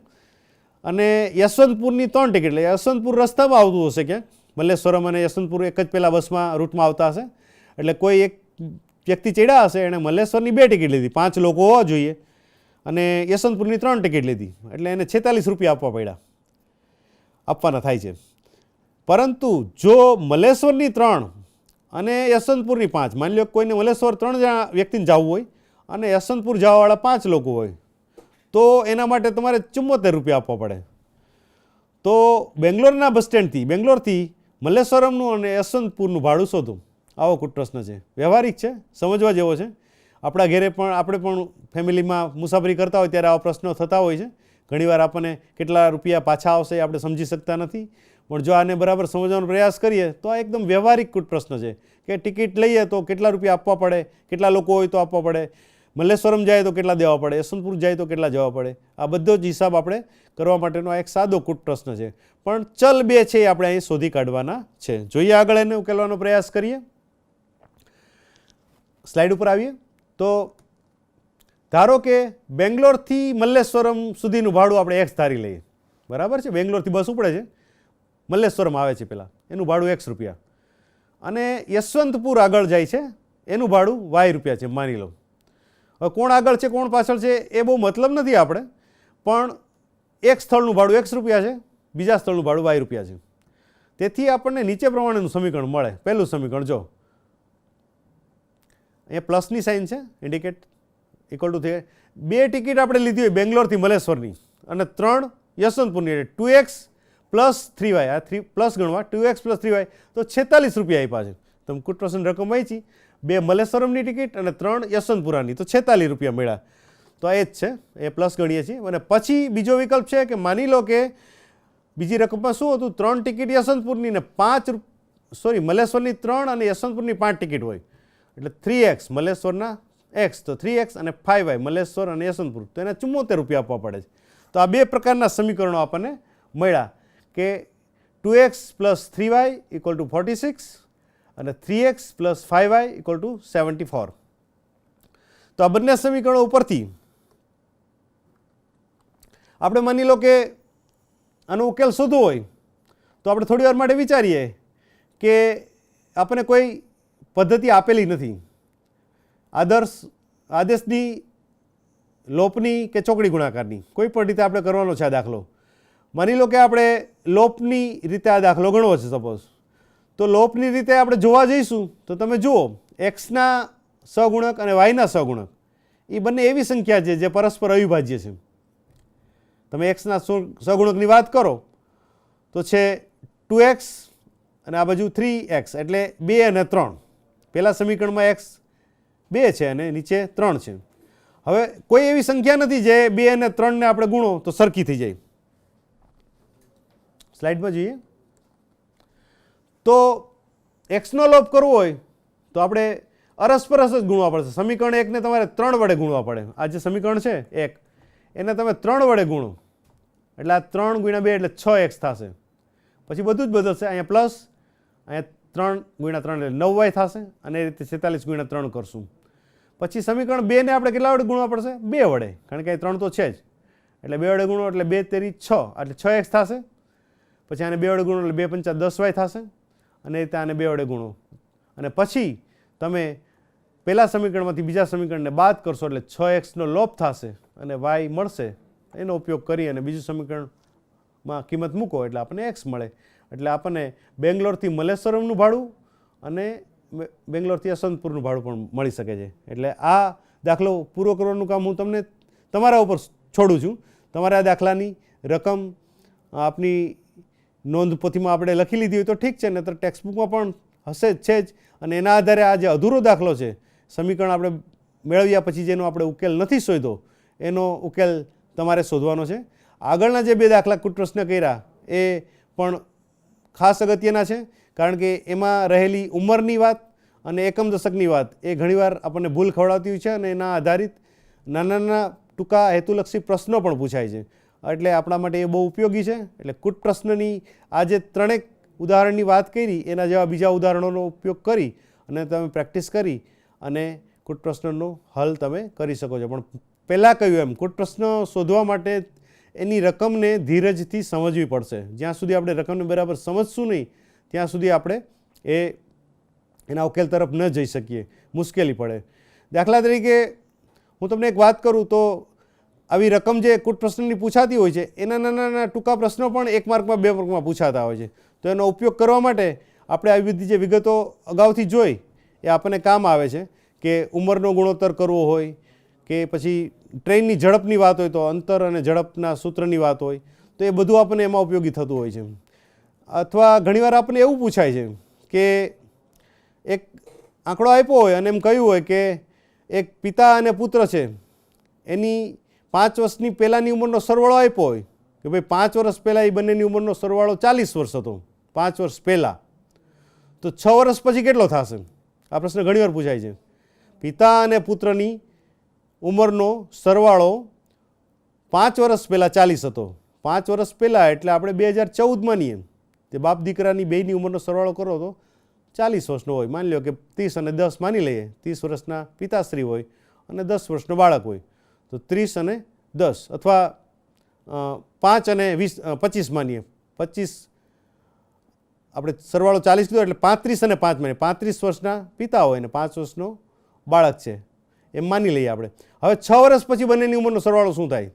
અને યશવંતપુરની 3 ટિકિટ. એટલે યશવંતપુર રસ્તામાં આવતું હશે ક્યાંક, મલ્લેશ્વરમ અને યશવંતપુર એક જ પેલા બસમાં રૂટમાં આવતા હશે. એટલે કોઈ એક વ્યક્તિ ચડ્યા હશે, એણે મલ્લેશ્વરની 2 ટિકિટ લીધી, 5 લોકો હોવા જોઈએ, અને યશવંતપુરની 3 ટિકિટ લીધી, એટલે એને 46 રૂપિયા આપવાના થાય છે. પરંતુ જો મલ્લેશ્વરની 3 અને યશવંતપુરની 5, માની લો કોઈને મલ્લેશ્વર 3 જણા વ્યક્તિને જવું હોય અને યશવંતપુર જવાવાળા 5 લોકો હોય, તો એના માટે તમારે 74 રૂપિયા આપવા પડે. તો બેંગ્લોરના બસ સ્ટેન્ડથી, બેંગ્લોરથી મલ્લેશ્વરમનું અને યશવંતપુરનું ભાડું શોધો. આવો કૂટ પ્રશ્ન છે, વ્યવહારિક છે, સમજવા જેવો છે. આપણા ઘરે પણ આપણે પણ ફેમિલીમાં મુસાફરી કરતા હોય ત્યારે આવા પ્રશ્નો થતા હોય છે. ઘણીવાર આપણને કેટલા રૂપિયા પાછા આવશે એ આપણે સમજી શકતા નથી, પણ જો આને બરાબર સમજવાનો પ્રયાસ કરીએ તો આ એકદમ વ્યવહારિક કૂટ પ્રશ્ન છે કે ટિકિટ લઈએ તો કેટલા રૂપિયા આપવા પડે, કેટલા લોકો હોય તો આપવા પડે, મલ્લેશ્વરમ જાય તો કેટલા દેવા પડે, યશવંતપુર જાય તો કેટલા જવા પડે. આ બધો જ હિસાબ આપણે કરવા માટેનો એક સાદો કૂટ પ્રશ્ન છે, પણ ચલ બે છે એ આપણે અહીં શોધી કાઢવાના છે. જોઈએ આગળ એને ઉકેલવાનો પ્રયાસ કરીએ. સ્લાઇડ ઉપર આવીએ. તો ધારો કે બેંગ્લોરથી મલ્લેશ્વરમ સુધીનું ભાડું આપણે x ધારી લઈએ, બરાબર છે. બેંગ્લોરથી બસ ઉપડે છે, મલ્લેશ્વરમ આવે છે પહેલાં, એનું ભાડું x રૂપિયા, અને યશવંતપુર આગળ જાય છે એનું ભાડું y રૂપિયા છે માની લો. હવે કોણ આગળ છે કોણ પાછળ છે એ બહુ મતલબ નથી આપણે, પણ એક સ્થળનું ભાડું x રૂપિયા છે, બીજા સ્થળનું ભાડું y રૂપિયા છે. તેથી આપણને નીચે પ્રમાણેનું સમીકરણ મળે. પહેલું સમીકરણ જો અહીંયા પ્લસની સાઇન છે, ઇન્ડિકેટ ઇક્વલ ટુ 2 ટિકિટ આપણે લીધી હોય બેંગ્લોરથી મલ્લેશ્વરની અને 3 યશવંતપુરની એટલે 2x પ્લસ 3y, આ 3 પ્લસ ગણવા 2x પ્લસ 3y તો 46 રૂપિયા આપ્યા છે. તમે કુટ પ્રશ્ન રકમ વાંચી, 2 મલેશ્વરમની ટિકિટ અને 3 યશવંતપુરાની, તો 46 રૂપિયા મળ્યા. તો આ એ જ છે, એ પ્લસ ગણીએ છીએ. અને પછી બીજો વિકલ્પ છે કે માની લો કે બીજી રકમમાં શું હતું, 3 ટિકિટ યશવંતપુરની ને મલેશ્વરની 3 અને યશવંતપુરની 5 ટિકિટ હોય એટલે 3x મલેશ્વરના x તો 3x અને 5y મલેશ્વર અને યશવંતપુર, તો એના 74 રૂપિયા આપવા પડે છે. તો આ બે પ્રકારના સમીકરણો આપણને મળ્યા કે 2x plus 3y equal to 46 અને 3x plus 5y equal to 74. તો આ બંને સમીકરણો ઉપરથી આપણે માની લો કે આનો ઉકેલ શોધવો હોય તો આપણે થોડી વાર માટે વિચારીએ કે આપણને કોઈ પદ્ધતિ આપેલી નથી, આદેશની, લોપની કે ચોકડી ગુણાકારની, કોઈ પણ રીતે આપણે કરવાનો છે આ દાખલો. માની લો કે આપણે લોપની રીતે આ દાખલો ગણવો છે સપોઝ, તો લોપની રીતે આપણે જોવા જઈશું તો તમે જુઓ એક્સના સહગુણક અને વાયના સહગુણક એ બંને એવી સંખ્યા છે જે પરસ્પર અવિભાજ્ય છે. તમે એક્સના સહગુણકની વાત કરો તો છે 2x અને આ બાજુ 3x એટલે 2 અને 3. પહેલા સમીકરણમાં x 2 છે અને નીચે 3 છે. હવે કોઈ એવી સંખ્યા નથી જે 2 અને 3 ને આપણે ગુણો તો સરખી થઈ જાય. સ્લાઇડમાં જોઈએ તો એક્સનો લોપ કરવો હોય તો આપણે અરસપરસ જ ગુણવા પડશે. સમીકરણ 1 ને તમારે 3 વડે ગુણવા પડે. આ જે સમીકરણ છે 1 એને તમે 3 વડે ગુણો એટલે આ 3 ગુણ્યા 2 એટલે 6x થશે. પછી બધું જ બદલશે, અહીંયા પ્લસ, અહીંયા 3 ગુણ્યા 3 એટલે 9y થશે અને એ રીતે 46 ગુણ્યા 3 કરશું. પછી સમીકરણ 2 ને આપણે કેટલા વડે ગુણવા પડશે, 2 વડે, કારણ કે 3 તો છે જ એટલે 2 વડે ગુણો એટલે 2 તેરી 6 એટલે 6x થશે. પછી આને 2 વડે ગુણો એટલે 2 પંચા 10y થશે અને એ રીતે આને 2 વડે ગુણો અને પછી તમે પહેલા સમીકરણમાંથી બીજા સમીકરણને બાદ કરશો એટલે 6xનો લોપ થશે અને y મળશે. એનો ઉપયોગ કરી અને બીજું સમીકરણમાં કિંમત મૂકો એટલે આપણને x મળે. એટલે આપણને બેંગ્લોરથી મલેશ્વરમનું ભાડું અને બેંગ્લોરથી યશવંતપુરનું ભાડું પણ મળી શકે છે. એટલે આ દાખલો પૂરો કરવાનું કામ હું તમને તમારા ઉપર છોડું છું. તમારે આ દાખલાની રકમ આપની નોંધપોથીમાં આપણે લખી લીધી હોય તો ઠીક છે, નહીંતર ટેક્સ્ટબુકમાં પણ હશે જ છે જ. અને એના આધારે આ જે અધૂરો દાખલો છે, સમીકરણ આપણે મેળવ્યા પછી જેનો આપણે ઉકેલ નથી શોધ્યો એનો ઉકેલ તમારે શોધવાનો છે. આગળના જે 2 દાખલા કુટ પ્રશ્ન કર્યા એ પણ ખાસ અગત્યના છે, કારણ કે એમાં રહેલી ઉંમરની વાત અને એકમ દશકની વાત એ ઘણીવાર આપણને ભૂલ ખવડાવતી હોય છે અને એના આધારિત નાના નાના ટૂંકા હેતુલક્ષી પ્રશ્નો પણ પૂછાય છે. એટલે આપણા માટે એ બહુ ઉપયોગી છે. એટલે કુટ પ્રશ્નની આ જે 3 ઉદાહરણની વાત કરી એના જેવા બીજા ઉદાહરણોનો ઉપયોગ કરી અને તમે પ્રેક્ટિસ કરી અને કુટ પ્રશ્નનો હલ તમે કરી શકો છો. પણ પહેલાં કહ્યું એમ કુટ પ્રશ્ન શોધવા માટે એની રકમને ધીરજથી સમજવી પડશે. જ્યાં સુધી આપણે રકમને બરાબર સમજશું નહીં ત્યાં સુધી આપણે એના ઉકેલ તરફ ન જઈ શકીએ, મુશ્કેલી પડે. દાખલા તરીકે હું તમને એક વાત કરું તો આવી રકમ જે કુટ પ્રશ્નની પૂછાતી હોય છે એના નાના નાના ટૂંકા પ્રશ્નો પણ 1 માર્કમાં 2 માર્કમાં પૂછાતા હોય છે. તો એનો ઉપયોગ કરવા માટે આપણે આવી બધી જે વિગતો અગાઉથી જોઈ એ આપણને કામ આવે છે કે ઉંમરનો ગુણોત્તર કરવો હોય કે પછી ટ્રેનની ઝડપની વાત હોય તો અંતર અને ઝડપના સૂત્રની વાત હોય તો એ બધું આપણને એમાં ઉપયોગી થતું હોય છે. અથવા ઘણીવાર આપણને એવું પૂછાય છે કે એક આંકડો આપ્યો હોય અને એમ કહ્યું હોય કે એક પિતા અને પુત્ર છે, એની 5 વર્ષની પહેલાંની ઉંમરનો સરવાળો આપ્યો હોય કે ભાઈ 5 વર્ષ પહેલાં એ બંનેની ઉંમરનો સરવાળો 40 વર્ષ હતો 5 વર્ષ પહેલાં, તો 6 વર્ષ પછી કેટલો થશે? આ પ્રશ્ન ઘણીવાર પૂછાય છે. પિતા અને પુત્રની ઉંમરનો સરવાળો 5 વર્ષ પહેલાં 40 હતો. 5 વર્ષ પહેલાં એટલે આપણે 2014 માનીએ તે બાપ દીકરાની બેયની ઉંમરનો સરવાળો કરો તો 40 વર્ષનો હોય. માની લો કે 30 અને 10 માની લઈએ, 30 વર્ષના પિતાશ્રી હોય અને 10 વર્ષનો બાળક હોય તો 30 અને 10 અથવા 5 અને 25 માનીએ. 25 આપણે સરવાળો 40 લીધો એટલે 35 અને 5 માનીએ. 35 વર્ષના પિતા હોય અને 5 વર્ષનો બાળક છે એમ માની લઈએ આપણે. હવે 6 વર્ષ પછી બંનેની ઉંમરનો સરવાળો શું થાય?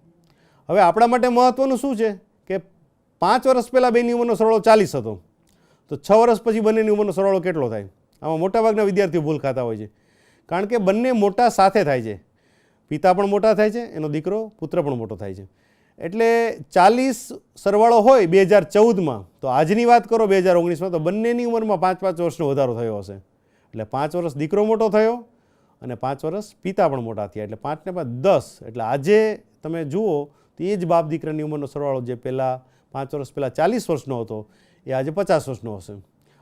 હવે આપણા માટે મહત્ત્વનું શું છે કે 5 વર્ષ પહેલાં બેની ઉંમરનો સરવાળો 40 હતો તો 6 વર્ષ પછી બંનેની ઉંમરનો સરવાળો કેટલો થાય? આમાં મોટાભાગના વિદ્યાર્થીઓ ભૂલ ખાતા હોય છે, કારણ કે બંને મોટા સાથે થાય છે. પિતા પણ મોટા થાય છે, એનો દીકરો પુત્ર પણ મોટો થાય છે. એટલે 40 સરવાળો હોય 2014માં, તો આજની વાત કરો 2019માં, તો બંનેની ઉંમરમાં 5-5 વર્ષનો વધારો થયો હશે. એટલે 5 વર્ષ દીકરો મોટો થયો અને 5 વર્ષ પિતા પણ મોટા થયા. એટલે 5 ને 5 10. એટલે આજે તમે જુઓ તો એ જ બાપ દીકરાની ઉંમરનો સરવાળો જે પહેલાં 5 વર્ષ પહેલાં 40 વર્ષનો હતો એ આજે 50 વર્ષનો હશે.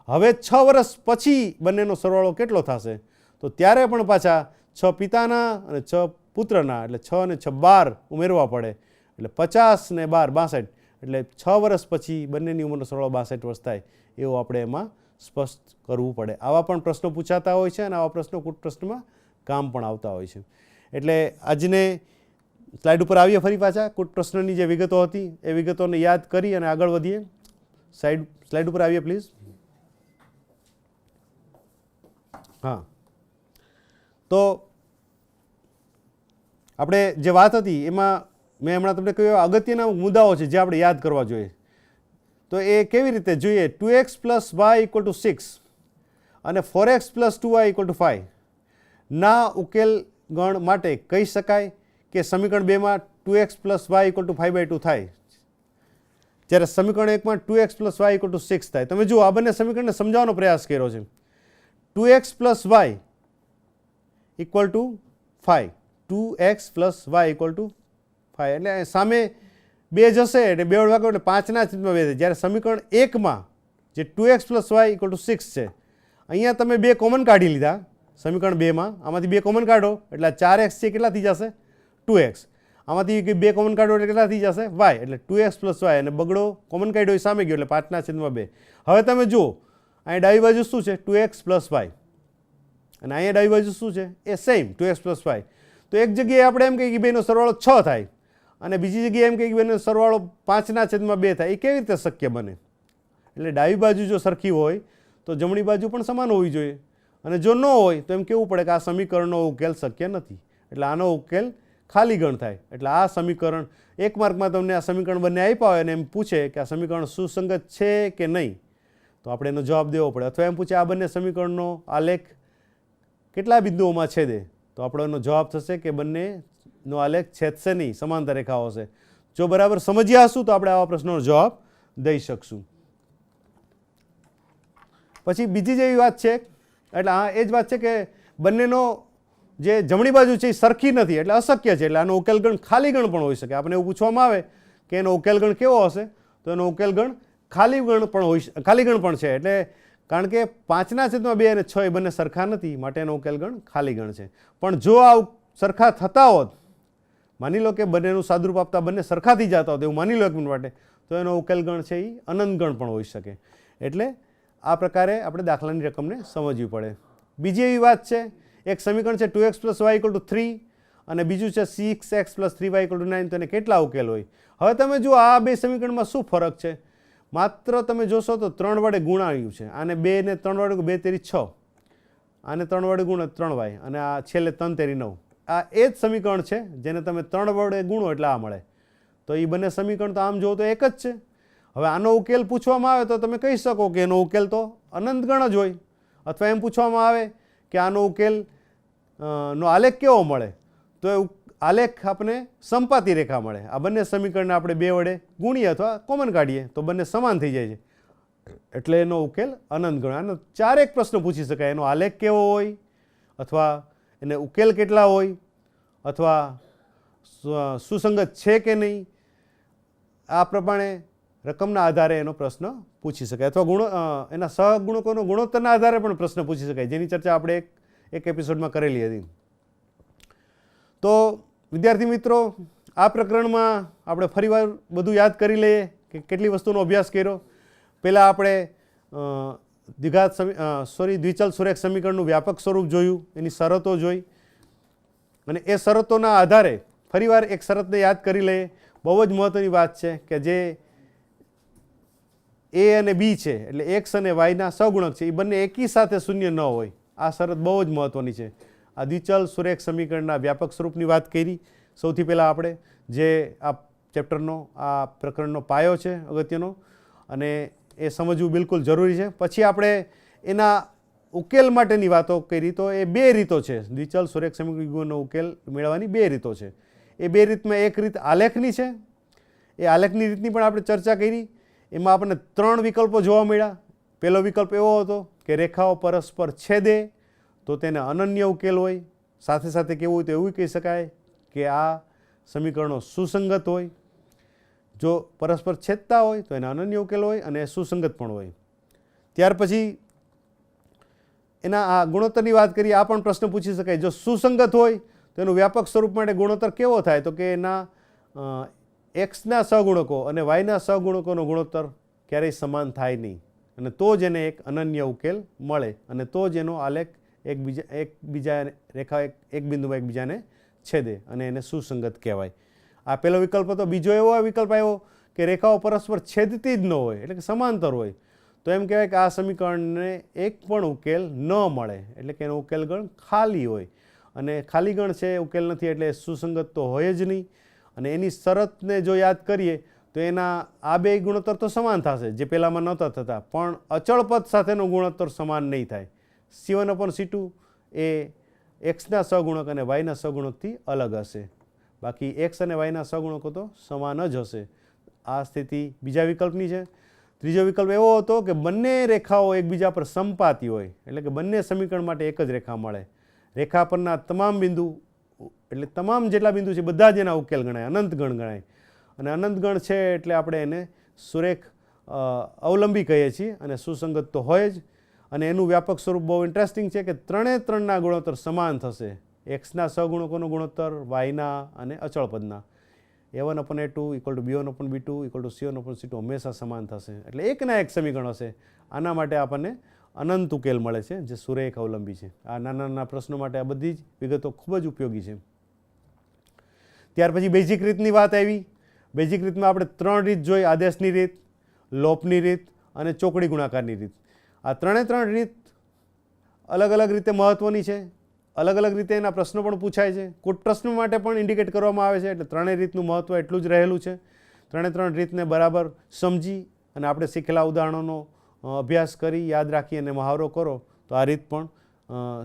હવે 6 વર્ષ પછી બંનેનો સરવાળો કેટલો થશે? તો ત્યારે પણ પાછા 6 પિતાના અને 6 પુત્રના, એટલે 6 અને 6 12 ઉમેરવા પડે. એટલે 50 ને 12 62. એટલે 6 વર્ષ પછી બંનેની ઉંમરનો સરવાળો 62 વર્ષ થાય એવું આપણે એમાં સ્પષ્ટ કરવું પડે. આવા પણ પ્રશ્નો પૂછાતા હોય છે અને આવા પ્રશ્નો કૂટ પ્રશ્નમાં કામ પણ આવતા હોય છે. એટલે આજને સ્લાઇડ ઉપર આવીએ ફરી પાછા. કૂટ પ્રશ્નની જે વિગતો હતી એ વિગતોને યાદ કરી અને આગળ વધીએ. સ્લાઇડ ઉપર આવીએ પ્લીઝ. હા, તો આપણે જે વાત હતી એમાં મેં હમણાં તમને કહ્યું અગત્યના મુદ્દાઓ છે જે આપણે યાદ કરવા જોઈએ. તો એ કેવી રીતે જોઈએ? 2x + y = 6 અને 4x + 2y = 5 ના ઉકેલ ગણ માટે કહી શકાય કે સમીકરણ 2માં 2x + y = 5/2 થાય, જ્યારે સમીકરણ 1માં 2x + y = 6 થાય. તમે જુઓ, આ બંને સમીકરણને સમજાવવાનો પ્રયાસ કર્યો છે. 2x + y = 5, 2x + y = 5. એટલે સામે 2 જશે એટલે 2 વડે ભાગો એટલે 5/2 થાય. જ્યારે સમીકરણ 1માં જે 2x + y = 6 છે, અહીંયા તમે 2 કોમન કાઢી લીધા. સમીકરણ 2માં આમાંથી 2 કોમન કાઢો એટલે 4x છે કેટલા થઈ જશે? 2x. આમાંથી 2 કોમન કાઢો એટલે કેટલા થઈ જશે? y. એટલે 2x + y અને બગડો કોમન કાઢ્યો એ સામે ગયો એટલે 5/2. હવે તમે જુઓ, અહીંયા ડાબી બાજુ શું છે? 2x + y. અને અહીંયા ડાબી બાજુ શું છે? એ સેમ 2x + y. તો એક જગ્યાએ આપણે એમ કહીએ કે બેનો સરવાળો 6 થાય અને બીજી જગ્યાએ એમ કહીએ કે બેનો સરવાળો 5/2 થાય. એ કેવી રીતે શક્ય બને? એટલે ડાબી બાજુ જો સરખી હોય તો જમણી બાજુ પણ સમાન હોવી જોઈએ, અને જો ન હોય તો એમ કહેવું પડે કે આ સમીકરણનો ઉકેલ શક્ય નથી. એટલે આનો ઉકેલ ખાલી ગણ થાય. એટલે આ સમીકરણ 1 માર્કમાં તમને આ સમીકરણ બંને આપ્યા હોય અને એમ પૂછે કે આ સમીકરણ સુસંગત છે કે નહીં, તો આપણે એનો જવાબ દેવો પડે. અથવા એમ પૂછે આ બંને સમીકરણનો આલેખ કેટલા બિંદુઓમાં છેદે, તો આપણો એનો જવાબ થશે કે બંનેનો આલેખ છેદશે નહીં, સમાંતર રેખાઓ હશે. જો બરાબર સમજ્યા હશું તો આપણે આવા પ્રશ્નોનો જવાબ દઈ શકશું. પછી બીજી જેવી વાત છે, એટલે હા એ જ વાત છે કે બંનેનો જે જમણી બાજુ છે એ સરખી નથી એટલે અશક્ય છે. એટલે આનો ઉકેલ ગણ ખાલી ગણ પણ હોઈ શકે. આપણે એવું પૂછવામાં આવે કે એનો ઉકેલ ગણ કેવો હશે, તો એનો ઉકેલ ગણ ખાલી ગણ પણ છે. એટલે કારણ કે 5/2 અને 6 એ બંને સરખા નથી, માટે એનો ઉકેલ ગણ ખાલી ગણ છે. પણ જો આ સરખા થતા હોત, માની લો કે બંનેનું સાદુરૂપ આપતા બંને સરખા થઈ જતા હોત એવું માની લો એક મિનિટ માટે, તો એનો ઉકેલ ગણ છે એ અનંત ગણ પણ હોઈ શકે. એટલે આ પ્રકારે આપણે દાખલાની રકમને સમજવી પડે. બીજી એવી વાત છે, એક સમીકરણ છે 2x + y = 3 અને બીજું છે 6x + 3y = 9. તો એને કેટલા ઉકેલ હોય? હવે તમે જુઓ આ બે સમીકરણમાં શું ફરક છે. માત્ર તમે જોશો તો 3 વડે ગુણાયું છે. આને 2 ને 3 વડે 2 તેરી 6, આને 3 વડે ગુણો 3y અને આ છેલ્લે 3 તેરી 9. આ એ જ સમીકરણ છે જેને તમે 3 વડે ગુણો એટલે આ મળે. તો એ બંને સમીકરણ તો આમ જુઓ તો એક જ છે. હવે આનો ઉકેલ પૂછવામાં આવે તો તમે કહી શકો કે એનો ઉકેલ તો અનંત ગણ જ હોય. અથવા એમ પૂછવામાં આવે કે આનો ઉકેલ નો આલેખ કેવો મળે, તો એ આલેખ આપણે સંપાતી રેખા મળે. આ બંને સમીકરણને આપણે 2 વડે ગુણીએ અથવા કોમન કાઢીએ તો બંને સમાન થઈ જાય છે. એટલે એનો ઉકેલ અનંત ગણ. આનો 4 પ્રશ્નો પૂછી શકાય. એનો આલેખ કેવો હોય, અથવા એને ઉકેલ કેટલા હોય, અથવા સુસંગત છે કે નહીં. આ પ્રમાણે રકમના આધારે એનો પ્રશ્ન પૂછી શકાય. અથવા એના સહગુણકોનો ગુણોત્તરના આધારે પણ પ્રશ્ન પૂછી શકાય, જેની ચર્ચા આપણે એક એપિસોડમાં કરેલી હતી. તો વિદ્યાર્થી મિત્રો, આ પ્રકરણમાં આપણે ફરીવાર બધું યાદ કરી લઈએ કે કેટલી વસ્તુનો અભ્યાસ કર્યો. પહેલાં આપણે દ્વિચલ સુરેખ સમીકરણનું વ્યાપક સ્વરૂપ જોયું, એની શરતો જોઈ, અને એ શરતોના આધારે ફરીવાર એક શરતને યાદ કરી લઈએ. બહુ જ મહત્ત્વની વાત છે કે જે એ અને બી છે, એટલે એક્સ અને વાયના સહગુણક છે, એ બંને એકી સાથે શૂન્ય ન હોય. આ શરત બહુ જ મહત્ત્વની છે. આ દ્વિચલ સુરેખ સમીકરણના વ્યાપક સ્વરૂપની વાત કરી સૌથી પહેલાં આપણે, જે આ ચેપ્ટરનો આ પ્રકરણનો પાયો છે અગત્યનો, અને એ સમજવું બિલકુલ જરૂરી છે. પછી આપણે એના ઉકેલ માટેની વાતો કરી. તો એ 2 રીતો છે. દ્વિચલ સુરેખ સમીકરણનો ઉકેલ મેળવવાની 2 રીતો છે. એ 2 રીતમાં એક રીત આલેખની છે એ આલેખની રીતની પણ આપણે ચર્ચા કરી. એમાં આપણને 3 વિકલ્પો જોવા મળ્યા. પહેલો વિકલ્પ એવો હતો કે રેખાઓ પરસ્પર છેદે તો તેને અનન્ય ઉકેલ હોય. સાથે સાથે કેવું હોય તો એવું કહી શકાય કે આ સમીકરણો સુસંગત હોય. જો પરસ્પર છેદતા હોય તો એના અનન્ય ઉકેલ હોય અને સુસંગત પણ હોય. ત્યાર પછી એના આ ગુણોત્તરની વાત કરીએ. આ પણ પ્રશ્ન પૂછી શકાય, જો સુસંગત હોય તો એનું વ્યાપક સ્વરૂપ માટે ગુણોત્તર કેવો થાય? તો કે એના એક્સના સહગુણકો અને વાયના સહગુણકોનો ગુણોત્તર ક્યારેય સમાન થાય નહીં, અને તો જ એને એક અનન્ય ઉકેલ મળે, અને તો જ એનો આલેખ એકબીજા રેખા એક બિંદુમાં એકબીજાને છેદે અને એને સુસંગત કહેવાય. આ પહેલો વિકલ્પ હતો. બીજો એવો વિકલ્પ આવ્યો કે રેખાઓ પરસ્પર છેદતી જ ન હોય, એટલે કે સમાંતર હોય, તો એમ કહેવાય કે આ સમીકરણને એક પણ ઉકેલ ન મળે, એટલે કે એનો ઉકેલ ગણ ખાલી હોય. અને ખાલી ગણ છે, ઉકેલ નથી, એટલે સુસંગત તો હોય જ નહીં. અને એની શરતને જો યાદ કરીએ તો એના આ બે ગુણોત્તર તો સમાન થશે, જે પહેલામાં નહોતા થતા, પણ અચળ પદ સાથેનો ગુણોત્તર સમાન નહીં થાય. C1/C2 એ એક્સના સહગુણક અને વાયના સહગુણકથી અલગ હશે, બાકી એક્સ અને વાયના સહગુણકો તો સમાન જ હશે. આ સ્થિતિ બીજા વિકલ્પની છે. ત્રીજો વિકલ્પ એવો હતો કે બંને રેખાઓ એકબીજા પર સંપાતી હોય, એટલે કે બંને સમીકરણ માટે એક જ રેખા મળે. રેખા પરના તમામ બિંદુ, એટલે તમામ જેટલા બિંદુ છે બધા જ એના ઉકેલ ગણાય, અનંત ગણ ગણાય. અને અનંત ગણ છે એટલે આપણે એને સુરેખ અવલંબી કહીએ છીએ, અને સુસંગત તો હોય જ. અને એનું વ્યાપક સ્વરૂપ બહુ ઇન્ટરેસ્ટિંગ છે કે 3/3 ગુણોત્તર સમાન થશે. એક્સના સહગુણકોનો ગુણોત્તર, વાયના અને અચળ પદના. A1/A2 = B1/B2 = C1/C2 હંમેશા સમાન થશે, એટલે એકના એક સમીકરણ હશે. આના માટે આપણને અનંત ઉકેલ મળે છે, જે સુરેખ અવલંબી છે. આ નાના નાના પ્રશ્નો માટે આ બધી જ વિગતો ખૂબ જ ઉપયોગી છે. ત્યાર પછી બેઝિક રીતની વાત આવી. બેઝિક રીતમાં આપણે 3 રીત જોઈ: આદેશની રીત, લોપની રીત અને ચોકડી ગુણાકારની રીત. આ 3 રીત અલગ અલગ રીતે મહત્વની છે. અલગ અલગ રીતે એના પ્રશ્નો પણ પૂછાય છે. કૂટ પ્રશ્નો માટે પણ ઇન્ડિકેટ કરવામાં આવે છે, એટલે 3 રીતનું મહત્વ એટલું જ રહેલું છે. 3 રીતને બરાબર સમજી અને આપણે શીખેલા ઉદાહરણોનો અભ્યાસ કરી, યાદ રાખી અને મહાવરો કરો તો આ રીત પણ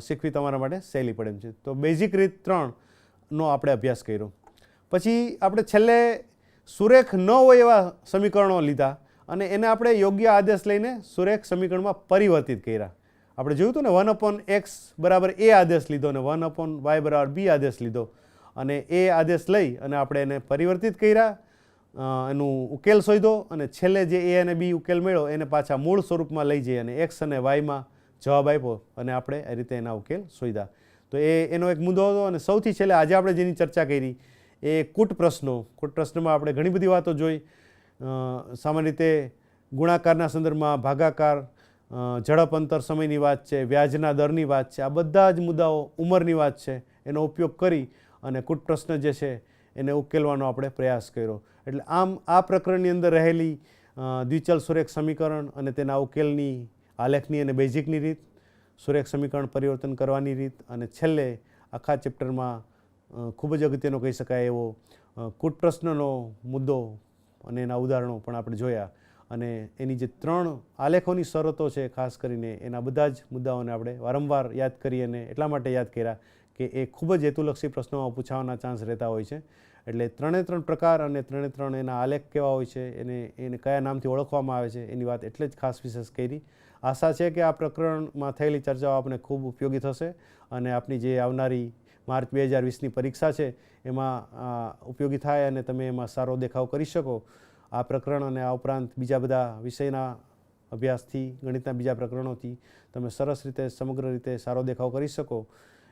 શીખવી તમારા માટે સહેલી પડે એમ છે. તો બેઝિક રીત 3નો આપણે અભ્યાસ કર્યો. પછી આપણે છેલ્લે સુરેખ ન હોય એવા સમીકરણો લીધા અને એને આપણે યોગ્ય આદેશ લઈને સુરેખ સમીકરણમાં પરિવર્તિત કર્યા. આપણે જોયું હતું ને, 1/x = a આદેશ લીધો અને 1/y = b આદેશ લીધો, અને એ આદેશ લઈ અને આપણે એને પરિવર્તિત કર્યા, એનું ઉકેલ શોધ્યો, અને છેલ્લે જે a અને b ઉકેલ મળ્યો એને પાછા મૂળ સ્વરૂપમાં લઈ જઈ અને x અને yમાં જવાબ આપ્યો, અને આપણે એ રીતે એના ઉકેલ શોધ્યા. તો એનો એક મુદ્દો હતો. અને સૌથી છેલ્લે આજે આપણે જેની ચર્ચા કરી એ કૂટ પ્રશ્નો. કૂટ પ્રશ્નમાં આપણે ઘણી બધી વાતો જોઈ. સામાન્ય રીતે ગુણાકારના સંદર્ભમાં ભાગાકાર, ઝડપ અંતર સમયની વાત છે, વ્યાજના દરની વાત છે, આ બધા જ મુદ્દાઓ, ઉંમરની વાત છે, એનો ઉપયોગ કરી અને કૂટ પ્રશ્ન જે છે એને ઉકેલવાનો આપણે પ્રયાસ કર્યો. એટલે આમ આ પ્રકરણની અંદર રહેલી દ્વિચલ સુરેખ સમીકરણ અને તેના ઉકેલની આલેખની અને બેઝિકની રીત, સુરેખ સમીકરણ પરિવર્તન કરવાની રીત, અને છેલ્લે આખા ચેપ્ટરમાં ખૂબ જ અગત્યનો કહી શકાય એવો કૂટ પ્રશ્નનો મુદ્દો અને એના ઉદાહરણો પણ આપણે જોયા. અને એની જે 3 આલેખોની શરતો છે, ખાસ કરીને એના બધા જ મુદ્દાઓને આપણે વારંવાર યાદ કરી, અને એટલા માટે યાદ કર્યા કે એ ખૂબ જ હેતુલક્ષી પ્રશ્નોમાં પૂછાવાના ચાન્સ રહેતા હોય છે. એટલે 3 પ્રકાર અને 3 એના આલેખ કેવા હોય છે, એને કયા નામથી ઓળખવામાં આવે છે, એની વાત એટલે જ ખાસ વિશેષ કરી. આશા છે કે આ પ્રકરણમાં થયેલી ચર્ચાઓ આપણે ખૂબ ઉપયોગી થશે, અને આપની જે આવનારી માર્ચ 2020ની પરીક્ષા છે એમાં ઉપયોગી થાય અને તમે એમાં સારો દેખાવ કરી શકો. આ પ્રકરણ અને આ ઉપરાંત બીજા બધા વિષયના અભ્યાસથી, ગણિતના બીજા પ્રકરણોથી તમે સરસ રીતે, સમગ્ર રીતે સારો દેખાવ કરી શકો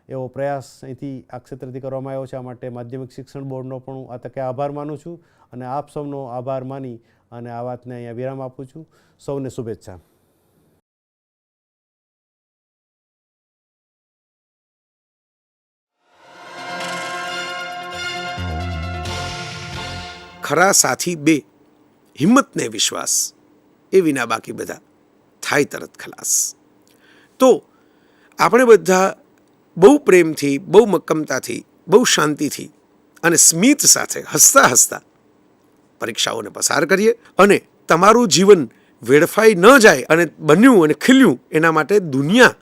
એવો પ્રયાસ અહીંથી આ ક્ષેત્રથી કરવામાં આવ્યો છે. આ માટે માધ્યમિક શિક્ષણ બોર્ડનો પણ હું આ તકે આભાર માનું છું, અને આપ સૌનો આભાર માની અને આ વાતને અહીંયા વિરામ આપું છું. સૌને શુભેચ્છા. ખરા સાથી 2, હિંમત ને વિશ્વાસ, એ વિના બાકી બધા થાય તરત ખલાસ. તો આપણે બધા બહુ પ્રેમથી, બહુ મક્કમતાથી, બહુ શાંતિથી અને સ્મિત સાથે હસતા હસતા પરીક્ષાઓને પસાર કરીએ, અને તમારું જીવન વેડફાઈ ન જાય અને બન્યું અને ખીલ્યું એના માટે દુનિયા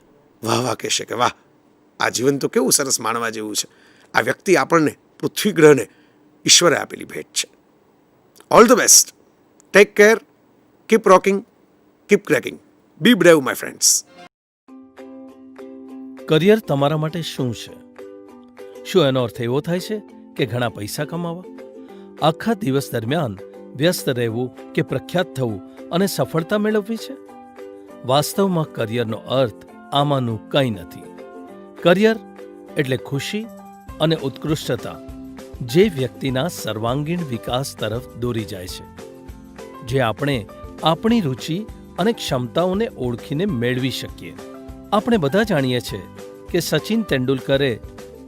વાહ વાહ કહેશે કે વાહ, આ જીવન તો કેવું સરસ માણવા જેવું છે. આ વ્યક્તિ આપણને, પૃથ્વી ગ્રહને ઈશ્વરે આપેલી ભેટ છે. All the best. Take care. Keep rocking. Keep cracking. Be brave my friends. Career તમારા માટે શું છે? શું એનો અર્થ એવો થાય છે કે ઘણા પૈસા કમાવા, આખા દિવસ દરમિયાન વ્યસ્ત રહેવું કે પ્રખ્યાત થવું અને સફળતા મેળવવી છે? વાસ્તવમાં કરિયરનો અર્થ આમાંનું કંઈ નથી. કરિયર એટલે ખુશી અને ઉત્કૃષ્ટતા, જે વ્યક્તિના સર્વાંગીણ વિકાસ તરફ દોરી જાય છે, જે આપણે આપણી રુચિ અને ક્ષમતાઓને ઓળખીને મેળવી શકીએ. આપણે બધા જાણીએ છીએ કે સચિન તેંડુલકરે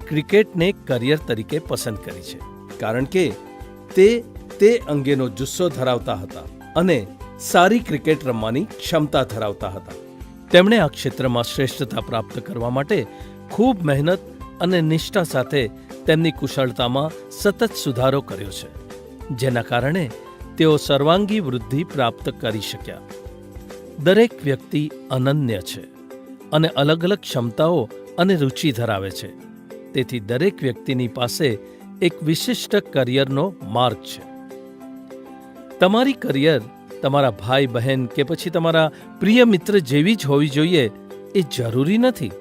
ક્રિકેટને કરિયર તરીકે પસંદ કરી છે, કારણ કે તે અંગેનો જુસ્સો ધરાવતા હતા અને સારી ક્રિકેટ રમવાની ક્ષમતા ધરાવતા હતા. તેમણે આ ક્ષેત્રમાં શ્રેષ્ઠતા પ્રાપ્ત કરવા માટે ખૂબ મહેનત અને નિષ્ઠા સાથે તેમની કુશળતામાં સતત સુધારો કર્યો છે, જેના કારણે તેઓ સર્વાંગી વૃદ્ધિ પ્રાપ્ત કરી શક્યા. દરેક વ્યક્તિ અનન્ય છે અને અલગ અલગ ક્ષમતાઓ અને રુચિ ધરાવે છે. તેથી દરેક વ્યક્તિની પાસે એક વિશિષ્ટ કરિયરનો માર્ગ છે. તમારી કરિયર તમારા ભાઈ બહેન કે પછી તમારા પ્રિય મિત્ર જેવી જ હોવી જોઈએ એ જરૂરી નથી.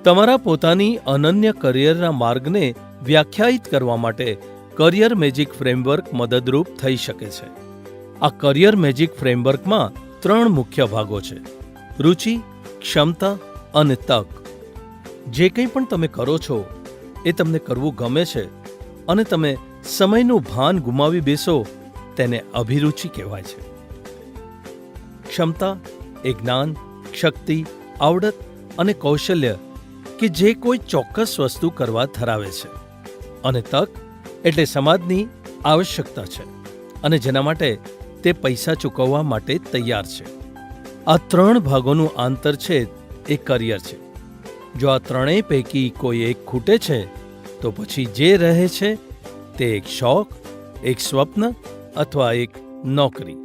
તમારા પોતાની અનન્ય કરિયરના માર્ગને વ્યાખ્યાયિત કરવા માટે કરિયર મેજિક ફ્રેમવર્ક મદદરૂપ થઈ શકે છે. આ કરિયર મેજિક ફ્રેમવર્કમાં 3 મુખ્ય ભાગો છે: રુચિ, ક્ષમતા અને તક. જે કંઈ પણ તમે કરો છો એ તમને કરવું ગમે છે અને તમે સમયનું ભાન ગુમાવી બેસો તેને અભિરુચિ કહેવાય છે. ક્ષમતા એ જ્ઞાન, શક્તિ, આવડત અને કૌશલ્ય કે જે કોઈ ચોક્કસ વસ્તુ કરવા ધરાવે છે. અને તક એટલે સમાજની આવશ્યકતા છે અને જેના માટે તે પૈસા ચૂકવવા માટે તૈયાર છે. આ 3 ભાગોનું આંતરછેદ એ કરિયર છે. જો આ ત્રણેય પૈકી કોઈ એક ખૂટે છે તો પછી જે રહે છે તે એક શોખ, એક સ્વપ્ન અથવા એક નોકરી.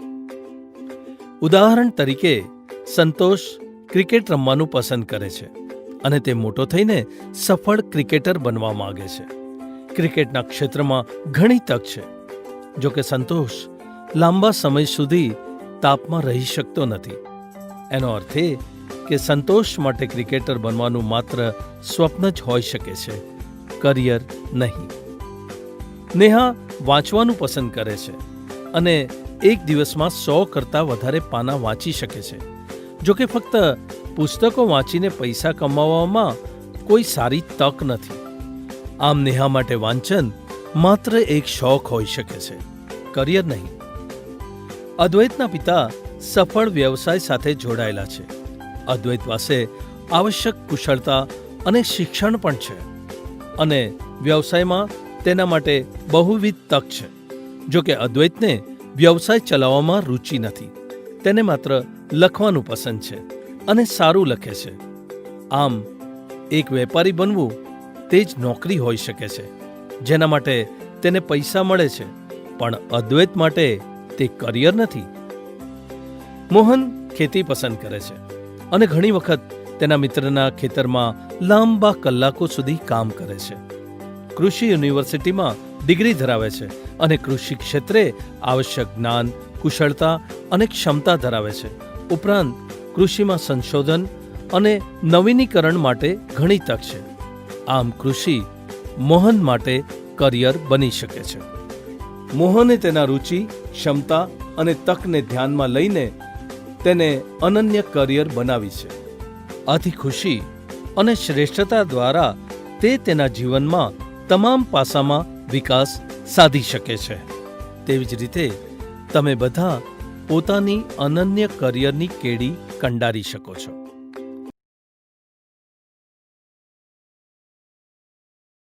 ઉદાહરણ તરીકે, સંતોષ ક્રિકેટ રમવાનું પસંદ કરે છે અને તે મોટો થઈને સફળ ક્રિકેટર બનવા માંગે છે. ક્રિકેટના ક્ષેત્રમાં ઘણી તક છે. જો કે સંતોષ લાંબા સમય સુધી તાપમાં રહી શકતો નથી. એનો અર્થ એ કે સંતોષ માટે ક્રિકેટર બનવાનું માત્ર સ્વપ્ન જ હોઈ શકે છે, કરિયર નહીં. નેહા વાંચવાનું પસંદ કરે છે અને એક દિવસમાં 100 કરતાં વધારે પાના વાંચી શકે છે. જો કે ફક્ત પુસ્તકો વાંચીને પૈસા કમાવવામાં કોઈ સારી તક નથી. આમ નેહા માટે વાંચન માત્ર એક શોખ હોઈ શકે છે, કરિયર નહીં. અદ્વૈતના પિતા સફળ વ્યવસાય સાથે જોડાયેલા છે. અદ્વૈત પાસે આવશ્યક કુશળતા અને શિક્ષણ પણ છે અને વ્યવસાયમાં તેના માટે બહુવિધ તક છે. જો કે અદ્વૈતને વ્યવસાય ચલાવવામાં રુચિ નથી. તેને માત્ર લખવાનું પસંદ છે અને સારું લખે છે. આમ એક વેપારી બનવું તે જ નોકરી હોઈ શકે છે જેના માટે તેને પૈસા મળે છે, પણ અદ્વૈત માટે તે કરિયર નથી. મોહન ખેતી પસંદ કરે છે અને ઘણી વખત તેના મિત્રના ખેતરમાં લાંબા કલાકો સુધી કામ કરે છે. કૃષિ યુનિવર્સિટીમાં ડિગ્રી ધરાવે છે અને કૃષિ ક્ષેત્રે આવશ્યક જ્ઞાન, કુશળતા અને ક્ષમતા ધરાવે છે. ઉપરાંત કૃષિમાં સંશોધન અને નવીનીકરણ માટે ઘણી તક છે. આમ કૃષિ મોહન માટે કરિયર બની શકે છે. મોહને તેના રુચિ, ક્ષમતા અને તકને ધ્યાનમાં લઈને તેને અનન્ય કરિયર બનાવી છે. આથી ખુશી અને શ્રેષ્ઠતા દ્વારા તે તેના જીવનમાં તમામ પાસામાં વિકાસ સાધી શકે છે. તેવી જ રીતે તમે બધા પોતાની અનન્ય કરિયરની કેડી કંડારી શકો છો.